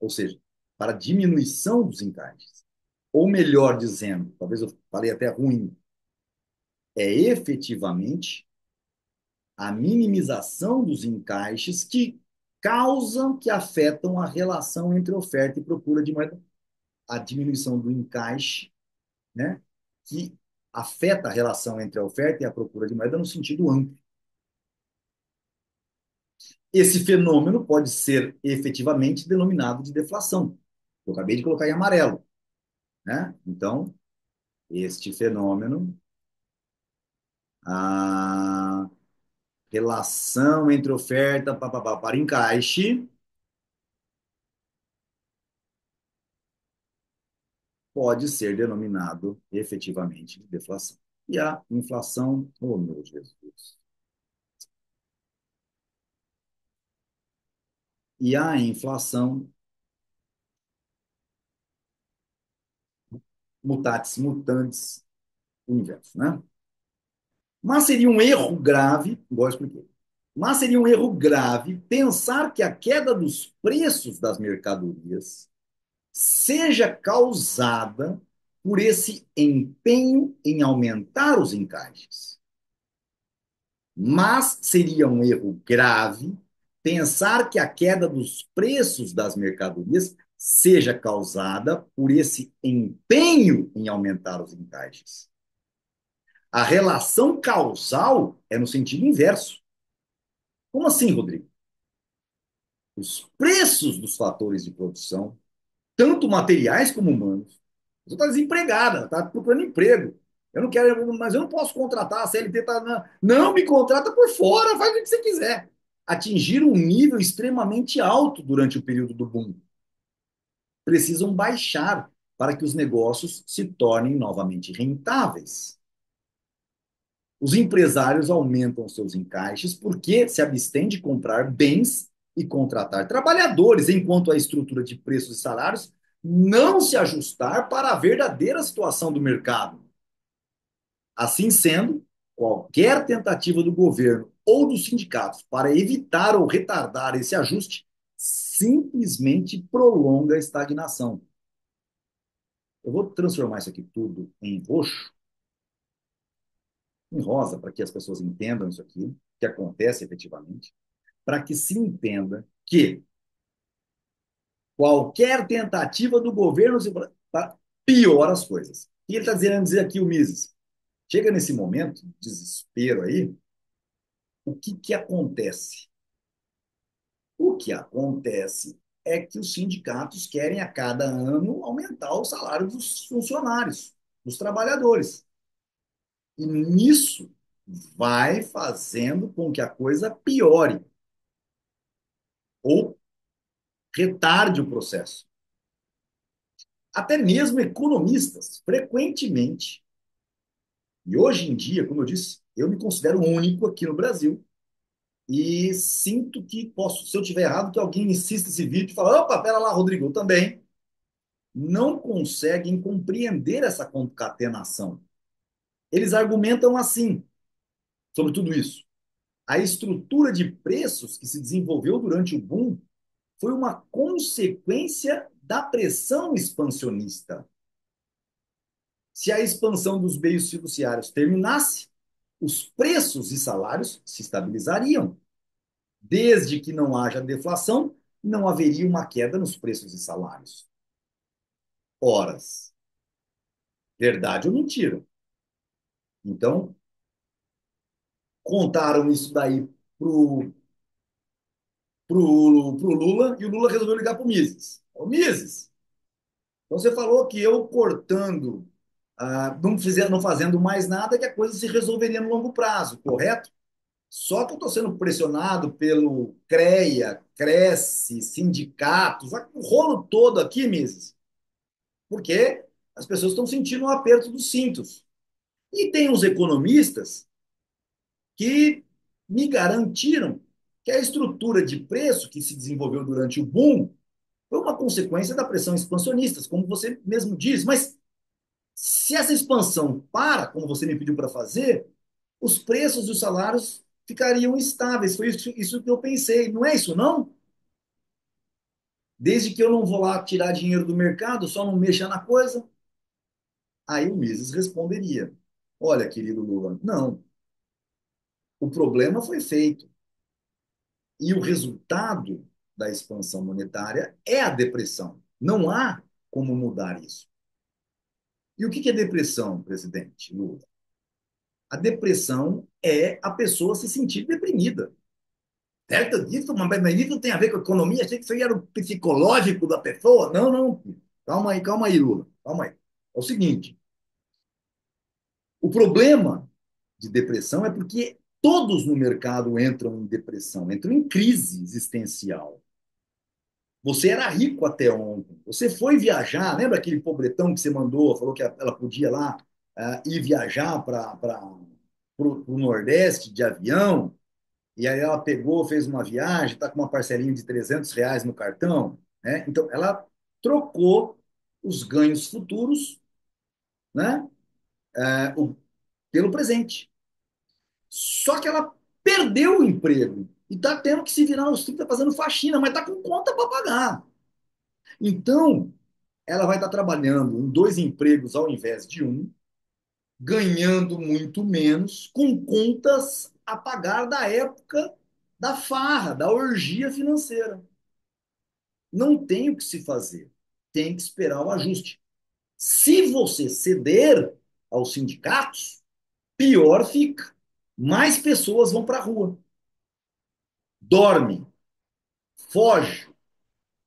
Ou seja, para diminuição dos encaixes. Ou melhor dizendo, talvez eu falei até ruim, é efetivamente a minimização dos encaixes que causam, que afetam a relação entre oferta e procura de moeda, a diminuição do encaixe, né, que afeta a relação entre a oferta e a procura de moeda no sentido amplo. Esse fenômeno pode ser efetivamente denominado de deflação. Eu acabei de colocar em amarelo, né? Então, este fenômeno, a relação entre oferta para encaixe, pode ser denominado efetivamente de deflação. E a inflação, oh meu Jesus. E a inflação, mutatis mutandis, o inverso, né? Mas seria um erro grave, igual eu expliquei, mas seria um erro grave pensar que a queda dos preços das mercadorias seja causada por esse empenho em aumentar os encaixes. Mas seria um erro grave pensar que a queda dos preços das mercadorias seja causada por esse empenho em aumentar os encaixes. A relação causal é no sentido inverso. Como assim, Rodrigo? Os preços dos fatores de produção, tanto materiais como humanos, você está desempregada, está procurando emprego. Eu não quero, mas eu não posso contratar, a CLT está. Não, me contrata por fora, faz o que você quiser. Atingiram um nível extremamente alto durante o período do boom. Precisam baixar para que os negócios se tornem novamente rentáveis. Os empresários aumentam seus encaixes porque se abstêm de comprar bens e contratar trabalhadores, enquanto a estrutura de preços e salários não se ajustar para a verdadeira situação do mercado. Assim sendo, qualquer tentativa do governo ou dos sindicatos para evitar ou retardar esse ajuste simplesmente prolonga a estagnação. Eu vou transformar isso aqui tudo em roxo, em rosa, para que as pessoas entendam isso aqui, que acontece efetivamente, para que se entenda que qualquer tentativa do governo piora as coisas. O que ele está dizendo dizer aqui, o Mises? Chega nesse momento, desespero aí, o que, que acontece? O que acontece é que os sindicatos querem a cada ano aumentar o salário dos funcionários, dos trabalhadores. E nisso vai fazendo com que a coisa piore ou retarde o processo. Até mesmo economistas, frequentemente, e hoje em dia, como eu disse, eu me considero único aqui no Brasil e sinto que posso, se eu tiver errado, que alguém insista esse vídeo e fala, opa, pera lá, Rodrigo, eu também, não conseguem compreender essa concatenação. Eles argumentam assim sobre tudo isso. A estrutura de preços que se desenvolveu durante o boom foi uma consequência da pressão expansionista. Se a expansão dos meios fiduciários terminasse, os preços e salários se estabilizariam. Desde que não haja deflação, não haveria uma queda nos preços e salários. Horas. Verdade ou mentira? Então, contaram isso daí pro, pro Lula e o Lula resolveu ligar pro Mises. Ô, Mises, então você falou que eu cortando, não fazendo mais nada, que a coisa se resolveria no longo prazo, correto? Só que eu estou sendo pressionado pelo CREA, Cresce, sindicatos, o rolo todo aqui, Mises, porque as pessoas estão sentindo o aperto dos cintos. E tem uns economistas que me garantiram que a estrutura de preço que se desenvolveu durante o boom foi uma consequência da pressão expansionista, como você mesmo diz. Mas se essa expansão para, como você me pediu para fazer, os preços dos salários ficariam estáveis. Foi isso que eu pensei. Não é isso, não? Desde que eu não vou lá tirar dinheiro do mercado, só não mexa na coisa. Aí o Mises responderia: olha, querido Lula, não. O problema foi feito. E o resultado da expansão monetária é a depressão. Não há como mudar isso. E o que é depressão, presidente Lula? A depressão é a pessoa se sentir deprimida. Certo disso, mas isso tem a ver com a economia? Achei que isso aí era o psicológico da pessoa. Não, não. Calma aí, Lula. Calma aí. É o seguinte: o problema de depressão é porque todos no mercado entram em depressão, entram em crise existencial. Você era rico até ontem. Você foi viajar, lembra aquele pobretão que você mandou, falou que ela podia lá ir viajar para o Nordeste de avião, e aí ela pegou, fez uma viagem, está com uma parcelinha de R$ 300 no cartão, né? Então, ela trocou os ganhos futuros, né, pelo presente. Só que ela perdeu o emprego e está tendo que se virar nos 30 fazendo faxina, mas está com conta para pagar. Então, ela vai estar trabalhando em dois empregos ao invés de um, ganhando muito menos, com contas a pagar da época da farra, da orgia financeira. Não tem o que se fazer, tem que esperar o ajuste. Se você ceder aos sindicatos, pior fica. Mais pessoas vão para a rua. Dorme, foge,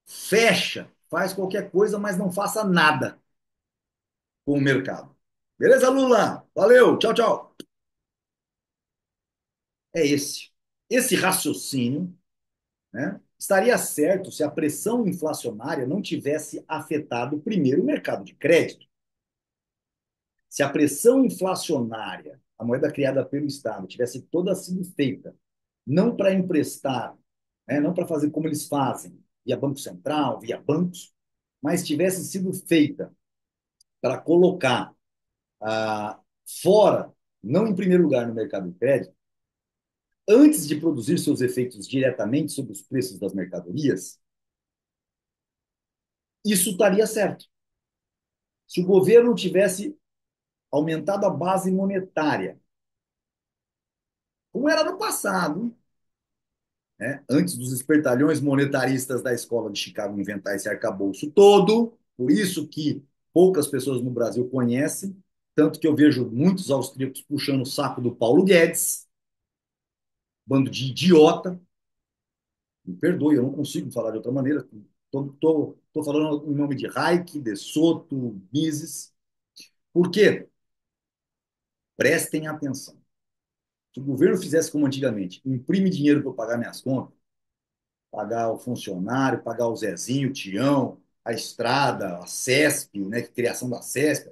fecha, faz qualquer coisa, mas não faça nada com o mercado. Beleza, Lula? Valeu, tchau, tchau. É esse. Esse raciocínio, né, estaria certo se a pressão inflacionária não tivesse afetado primeiro o mercado de crédito. Se a pressão inflacionária, a moeda criada pelo Estado, tivesse toda sido feita não para emprestar, né, não para fazer como eles fazem, via Banco Central, via bancos, mas tivesse sido feita para colocar fora, não em primeiro lugar no mercado de crédito, antes de produzir seus efeitos diretamente sobre os preços das mercadorias, isso estaria certo. Se o governo tivesse aumentado a base monetária, como era no passado, né, antes dos espertalhões monetaristas da escola de Chicago inventar esse arcabouço todo, por isso que poucas pessoas no Brasil conhecem, tanto que eu vejo muitos austríacos puxando o saco do Paulo Guedes, bando de idiota. Me perdoe, eu não consigo falar de outra maneira. Estou falando em nome de Hayek, de Soto, Mises. Por quê? Prestem atenção. Se o governo fizesse como antigamente, imprime dinheiro para eu pagar minhas contas, pagar o funcionário, pagar o Zezinho, o Tião, a estrada, a CESP, né, criação da CESP,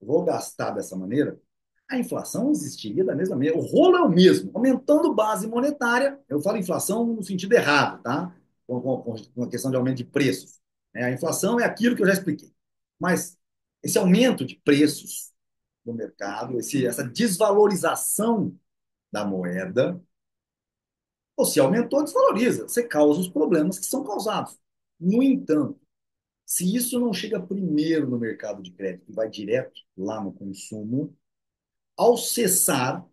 eu vou gastar dessa maneira, a inflação existiria da mesma maneira. O rolo é o mesmo, aumentando base monetária. Eu falo inflação no sentido errado, tá? Com a questão de aumento de preços. A inflação é aquilo que eu já expliquei. Mas esse aumento de preços no mercado, essa desvalorização da moeda, você aumentou, desvaloriza. Você causa os problemas que são causados. No entanto, se isso não chega primeiro no mercado de crédito e vai direto lá no consumo, ao cessar,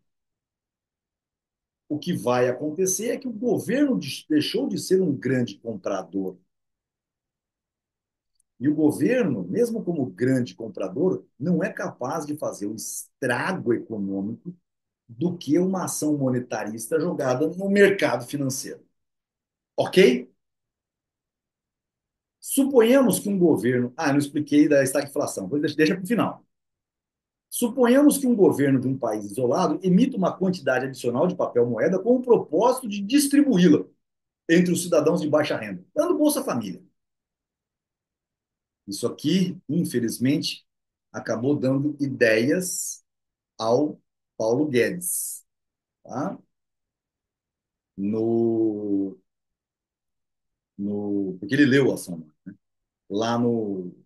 o que vai acontecer é que o governo deixou de ser um grande comprador. E o governo, mesmo como grande comprador, não é capaz de fazer o estrago econômico do que uma ação monetarista jogada no mercado financeiro. Ok? Suponhamos que um governo. Ah, não expliquei da estagflação, deixa para o final. Suponhamos que um governo de um país isolado emita uma quantidade adicional de papel moeda com o propósito de distribuí-la entre os cidadãos de baixa renda, dando Bolsa Família. Isso aqui, infelizmente, acabou dando ideias ao Paulo Guedes, tá? no, porque ele leu a ação lá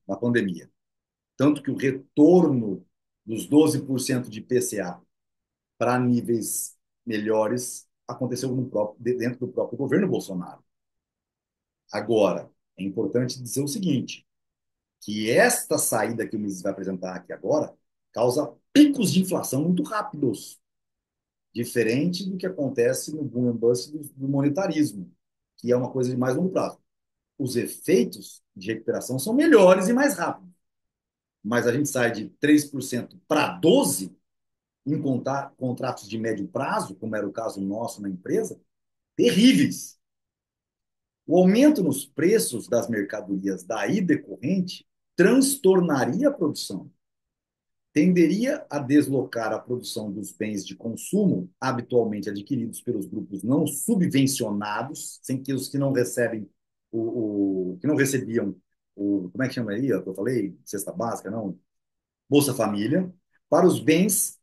na pandemia. Tanto que o retorno dos 12% de IPCA para níveis melhores aconteceu dentro do próprio governo Bolsonaro. Agora, é importante dizer o seguinte, que esta saída que o Mises vai apresentar aqui agora causa picos de inflação muito rápidos, diferente do que acontece no boom and bust do monetarismo, que é uma coisa de mais longo prazo. Os efeitos de recuperação são melhores e mais rápidos, mas a gente sai de 3% para 12% em contratos de médio prazo, como era o caso nosso na empresa, terríveis. O aumento nos preços das mercadorias daí decorrente transtornaria a produção, tenderia a deslocar a produção dos bens de consumo habitualmente adquiridos pelos grupos não subvencionados, sem que os que não recebem que não recebiam como é que chama aí, que eu falei, cesta básica, não, Bolsa Família, para os bens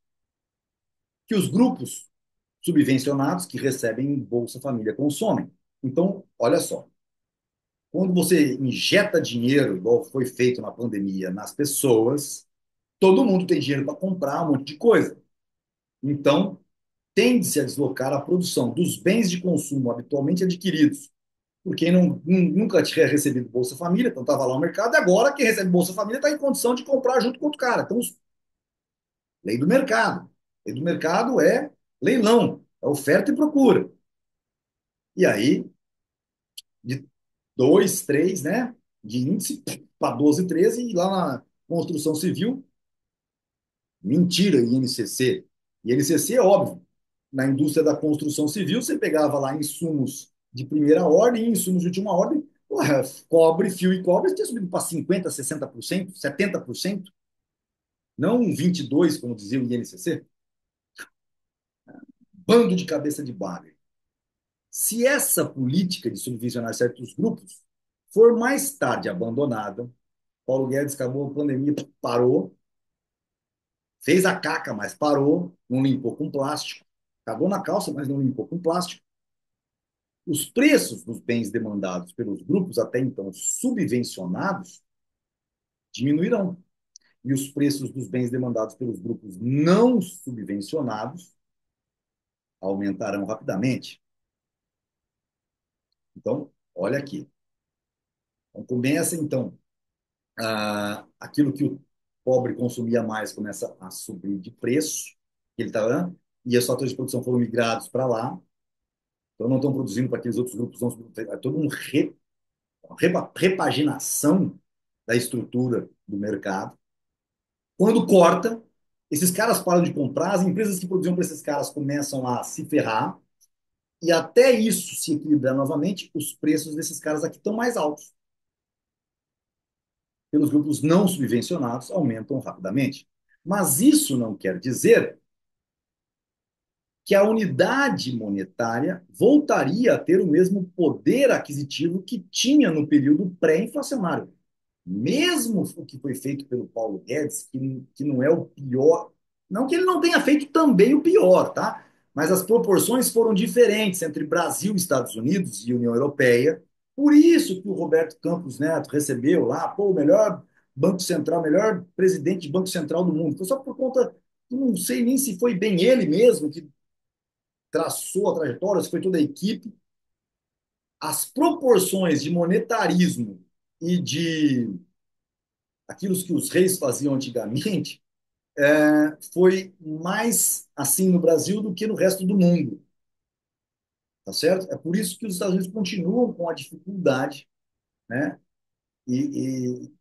que os grupos subvencionados que recebem Bolsa Família consomem. Então, olha só, quando você injeta dinheiro, igual foi feito na pandemia, nas pessoas, todo mundo tem dinheiro para comprar um monte de coisa. Então, tende-se a deslocar a produção dos bens de consumo habitualmente adquiridos por quem nunca tinha recebido Bolsa Família, então estava lá no mercado, e agora quem recebe Bolsa Família está em condição de comprar junto com outro cara. Então, lei do mercado. Lei do mercado é leilão, é oferta e procura. E aí, de 2, 3, né, de índice para 12, 13, e lá na construção civil, mentira, INCC. INCC é óbvio. Na indústria da construção civil, você pegava lá insumos de primeira ordem, insumos de última ordem, porra, cobre, fio e cobre, tinha subido para 50%, 60%, 70%, não 22%, como dizia o INCC. Bando de cabeça de bagre. Se essa política de subvencionar certos grupos for mais tarde abandonada, Paulo Guedes acabou a pandemia, parou, fez a caca, mas parou, não limpou com plástico, cagou na calça, mas não limpou com plástico. Os preços dos bens demandados pelos grupos até então subvencionados diminuirão. E os preços dos bens demandados pelos grupos não subvencionados aumentarão rapidamente. Então, olha aqui. Então, começa, então, aquilo que o pobre consumia mais começa a subir de preço, ele tá, e os fatores de produção foram migrados para lá, então não estão produzindo para aqueles outros grupos, não, é toda repaginação da estrutura do mercado. Quando corta, esses caras param de comprar, as empresas que produziam para esses caras começam a se ferrar, e até isso se equilibrar novamente, os preços desses caras aqui estão mais altos. Pelos grupos não subvencionados, aumentam rapidamente. Mas isso não quer dizer que a unidade monetária voltaria a ter o mesmo poder aquisitivo que tinha no período pré-inflacionário. Mesmo o que foi feito pelo Paulo Guedes, que não é o pior, não que ele não tenha feito também o pior, tá? Mas as proporções foram diferentes entre Brasil, Estados Unidos e União Europeia. Por isso que o Roberto Campos Neto recebeu lá, pô, o melhor Banco Central, o melhor presidente de Banco Central do mundo. Foi só por conta, não sei nem se foi bem ele mesmo que traçou a trajetória, se foi toda a equipe. As proporções de monetarismo e de aquilo que os reis faziam antigamente foi mais assim no Brasil do que no resto do mundo, tá certo? É por isso que os Estados Unidos continuam com a dificuldade, né, e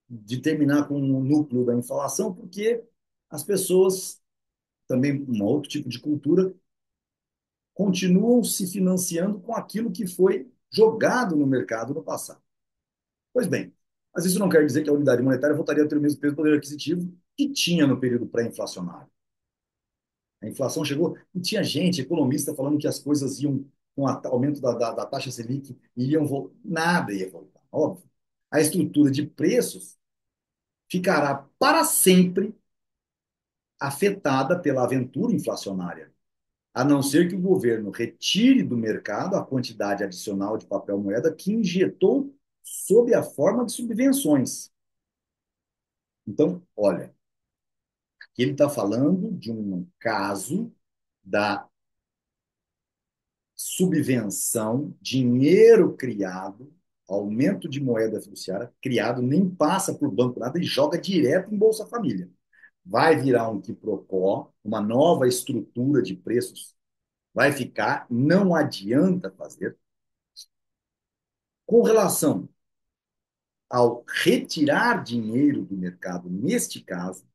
de terminar com o núcleo da inflação, porque as pessoas também um outro tipo de cultura, continuam se financiando com aquilo que foi jogado no mercado no passado. Pois bem, mas isso não quer dizer que a unidade monetária voltaria a ter o mesmo peso do poder aquisitivo que tinha no período pré-inflacionário. A inflação chegou e tinha gente, economista, falando que as coisas iam, com o aumento da taxa Selic, iriam voltar. Nada ia voltar, óbvio. A estrutura de preços ficará para sempre afetada pela aventura inflacionária, a não ser que o governo retire do mercado a quantidade adicional de papel moeda que injetou sob a forma de subvenções. Então, olha, aqui ele está falando de um caso da subvenção, dinheiro criado, aumento de moeda fiduciária criado, nem passa por banco nada e joga direto em Bolsa Família. Vai virar um quiprocó, uma nova estrutura de preços, vai ficar, não adianta fazer. Com relação ao retirar dinheiro do mercado, neste caso,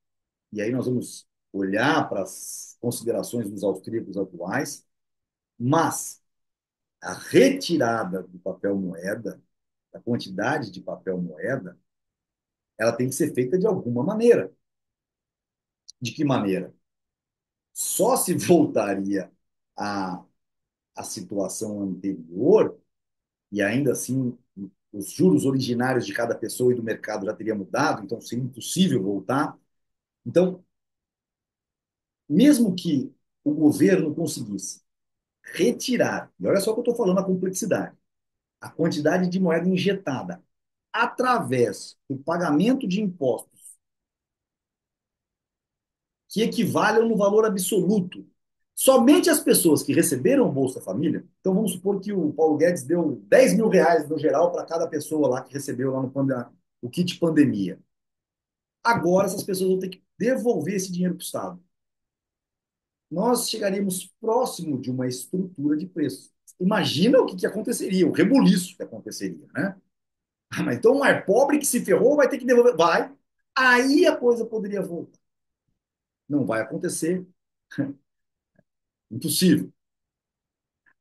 e aí nós vamos olhar para as considerações dos austríacos atuais, mas a retirada do papel moeda, da quantidade de papel moeda, ela tem que ser feita de alguma maneira. De que maneira? Só se voltaria à, à situação anterior, e ainda assim os juros originários de cada pessoa e do mercado já teria mudado, então seria impossível voltar. Então, mesmo que o governo conseguisse retirar, e olha só que eu estou falando a complexidade, a quantidade de moeda injetada através do pagamento de impostos que equivalem no valor absoluto. Somente as pessoas que receberam o Bolsa Família, então vamos supor que o Paulo Guedes deu 10 mil reais no geral para cada pessoa lá que recebeu lá no o kit pandemia. Agora essas pessoas vão ter que devolver esse dinheiro para o Estado. Nós chegaríamos próximo de uma estrutura de preços. Imagina o que aconteceria, o rebuliço que aconteceria, né? Mas então um é pobre que se ferrou vai ter que devolver. Vai. Aí a coisa poderia voltar. Não vai acontecer. Impossível.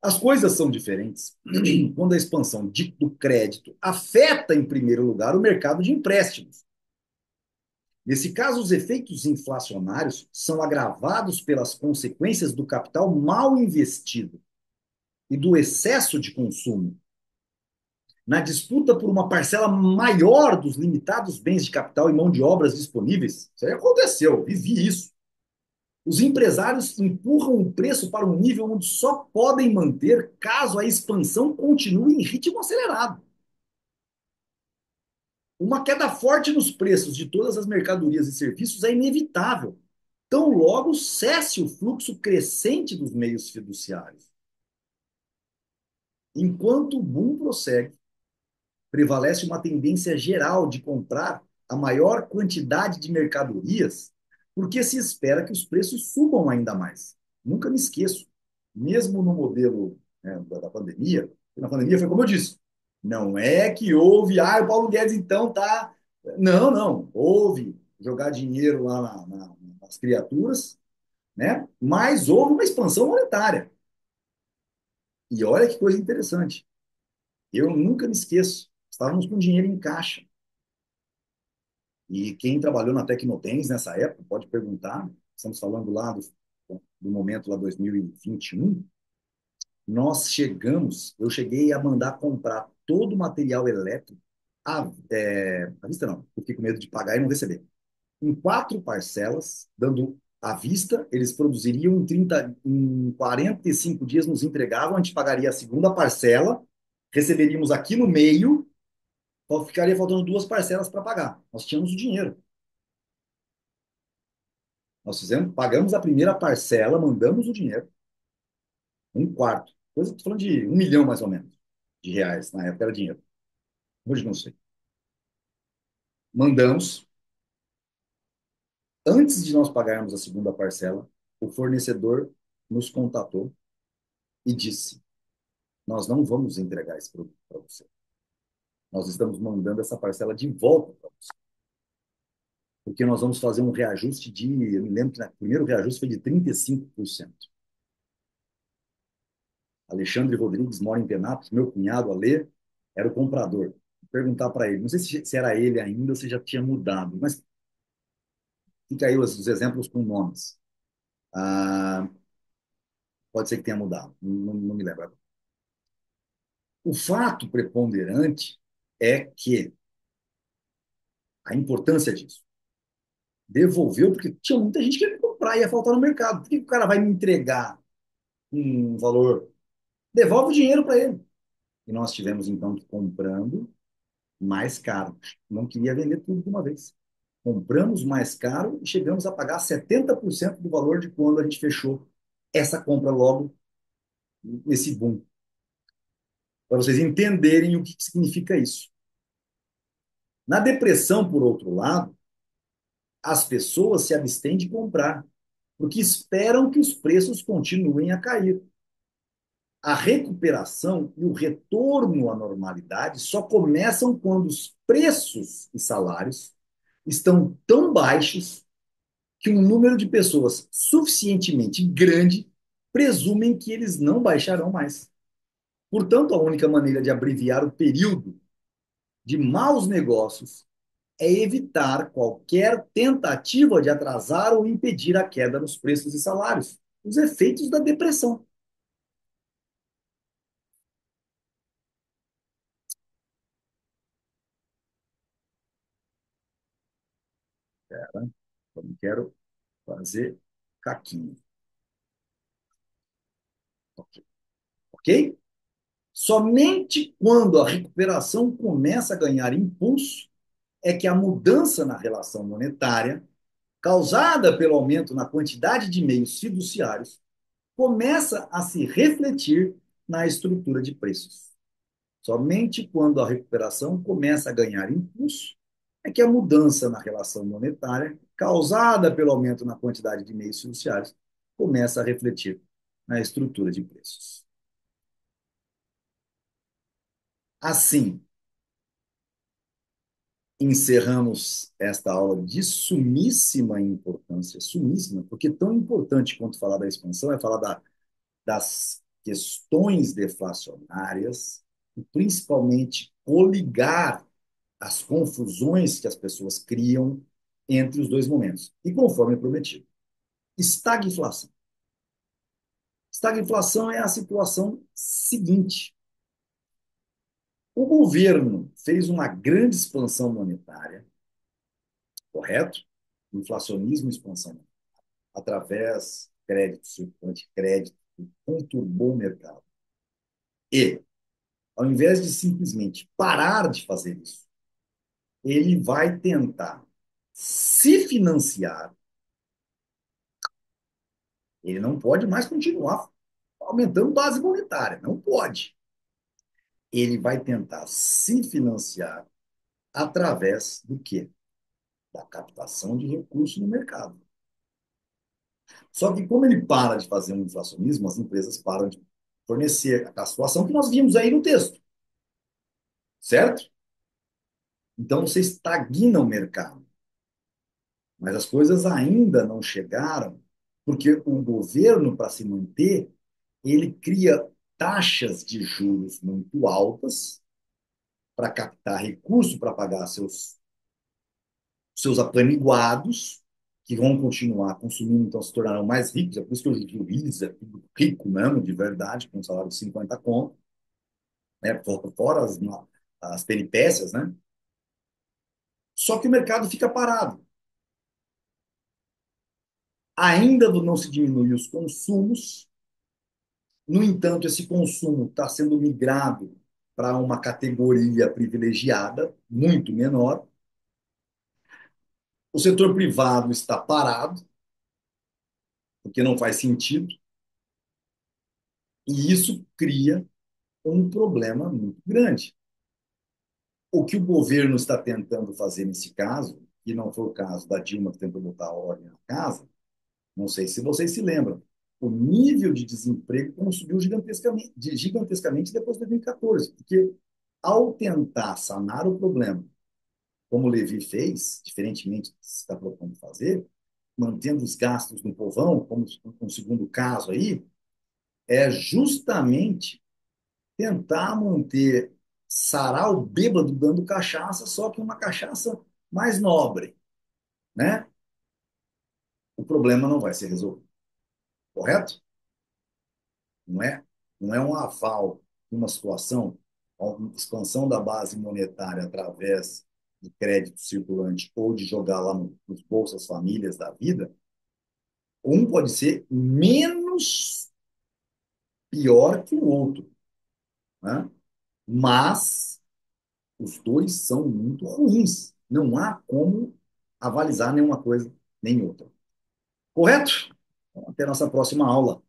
As coisas são diferentes quando a expansão do crédito afeta, em primeiro lugar, o mercado de empréstimos. Nesse caso, os efeitos inflacionários são agravados pelas consequências do capital mal investido e do excesso de consumo. Na disputa por uma parcela maior dos limitados bens de capital e mão de obras disponíveis, isso aí aconteceu, vivi isso. Os empresários empurram o preço para um nível onde só podem manter caso a expansão continue em ritmo acelerado. Uma queda forte nos preços de todas as mercadorias e serviços é inevitável, tão logo cesse o fluxo crescente dos meios fiduciários. Enquanto o boom prossegue, prevalece uma tendência geral de comprar a maior quantidade de mercadorias, porque se espera que os preços subam ainda mais. Nunca me esqueço, mesmo no modelo, né, da pandemia, na pandemia foi como eu disse, não é que houve, o Paulo Guedes então tá. Não, não, houve jogar dinheiro lá nas criaturas, né? Mas houve uma expansão monetária. E olha que coisa interessante. Eu nunca me esqueço. Estávamos com dinheiro em caixa. E quem trabalhou na Tecnotens nessa época pode perguntar, estamos falando lá do momento lá 2021, eu cheguei a mandar comprar todo o material elétrico à vista não, eu fiquei com medo de pagar e não receber. Em 4 parcelas, dando à vista, eles produziriam em 45 dias, nos entregavam, a gente pagaria a segunda parcela, receberíamos aqui no meio, ficaria faltando 2 parcelas para pagar. Nós tínhamos o dinheiro. Nós pagamos a primeira parcela, mandamos o dinheiro, 1 quarto. Estou falando de 1 milhão mais ou menos de reais, na época era dinheiro. Hoje não sei. Mandamos. Antes de nós pagarmos a segunda parcela, o fornecedor nos contatou e disse: nós não vamos entregar esse produto para você. Nós estamos mandando essa parcela de volta para você. porque nós vamos fazer um reajuste eu me lembro que o primeiro reajuste foi de 35%. Alexandre Rodrigues mora em Penápolis, meu cunhado, Alê, era o comprador. Vou perguntar para ele, não sei se era ele ainda ou se já tinha mudado, mas fica aí os exemplos com nomes. Ah, pode ser que tenha mudado, não me lembro. O fato preponderante é que a importância disso devolveu, porque tinha muita gente que ia comprar, ia faltar no mercado. Por que o cara vai me entregar um valor? Devolve o dinheiro para ele. E nós tivemos, então, que comprando mais caro. Não queria vender tudo de uma vez. Compramos mais caro e chegamos a pagar 70% do valor de quando a gente fechou essa compra logo nesse boom. Para vocês entenderem o que significa isso. Na depressão, por outro lado, as pessoas se abstêm de comprar, porque esperam que os preços continuem a cair. A recuperação e o retorno à normalidade só começam quando os preços e salários estão tão baixos que um número de pessoas suficientemente grande presumem que eles não baixarão mais. Portanto, a única maneira de abreviar o período de maus negócios é evitar qualquer tentativa de atrasar ou impedir a queda nos preços e salários, os efeitos da depressão. Eu não quero fazer caquinho. Ok? Ok? Somente quando a recuperação começa a ganhar impulso é que a mudança na relação monetária, causada pelo aumento na quantidade de meios fiduciários, começa a se refletir na estrutura de preços. Somente quando a recuperação começa a ganhar impulso é que a mudança na relação monetária, causada pelo aumento na quantidade de meios fiduciários, começa a refletir na estrutura de preços. Assim, encerramos esta aula de sumíssima importância, sumíssima, porque tão importante quanto falar da expansão é falar das questões deflacionárias e principalmente coligar as confusões que as pessoas criam entre os dois momentos. E conforme prometido, estagflação. Estagflação é a situação seguinte: o governo fez uma grande expansão monetária, correto? Inflacionismo e expansão através de crédito, circulante crédito, conturbou o mercado. E, ao invés de simplesmente parar de fazer isso, ele vai tentar se financiar. Ele não pode mais continuar aumentando base monetária, não pode. Ele vai tentar se financiar através do quê? Da captação de recursos no mercado. Só que como ele para de fazer um inflacionismo, as empresas param de fornecer a situação que nós vimos aí no texto, certo? Então você estagna o mercado, mas as coisas ainda não chegaram, porque o governo, para se manter, ele cria taxas de juros muito altas para captar recurso para pagar seus apaniguados, que vão continuar consumindo, então se tornarão mais ricos. É por isso que o juiz é tudo rico mesmo, de verdade, com um salário de 50 conto, né? Fora as peripécias, né? Só que o mercado fica parado. Ainda não se diminui os consumos, no entanto, esse consumo está sendo migrado para uma categoria privilegiada, muito menor. O setor privado está parado, porque não faz sentido, e isso cria um problema muito grande. O que o governo está tentando fazer nesse caso, e não foi o caso da Dilma que tentou botar a ordem na casa, não sei se vocês se lembram, o nível de desemprego subiu gigantescamente depois de 2014, porque ao tentar sanar o problema como o Levi fez, diferentemente do que se está propondo fazer, mantendo os gastos no povão, como no segundo caso aí, é justamente tentar manter, sarar o bêbado dando cachaça, só que uma cachaça mais nobre, né? O problema não vai ser resolvido, correto? Não é? Não é um aval de uma situação, uma expansão da base monetária através de crédito circulante ou de jogar lá nos bolsas famílias da vida, um pode ser menos pior que o outro, né? Mas os dois são muito ruins. Não há como avalizar nenhuma coisa nem outra. Correto? Até a nossa próxima aula.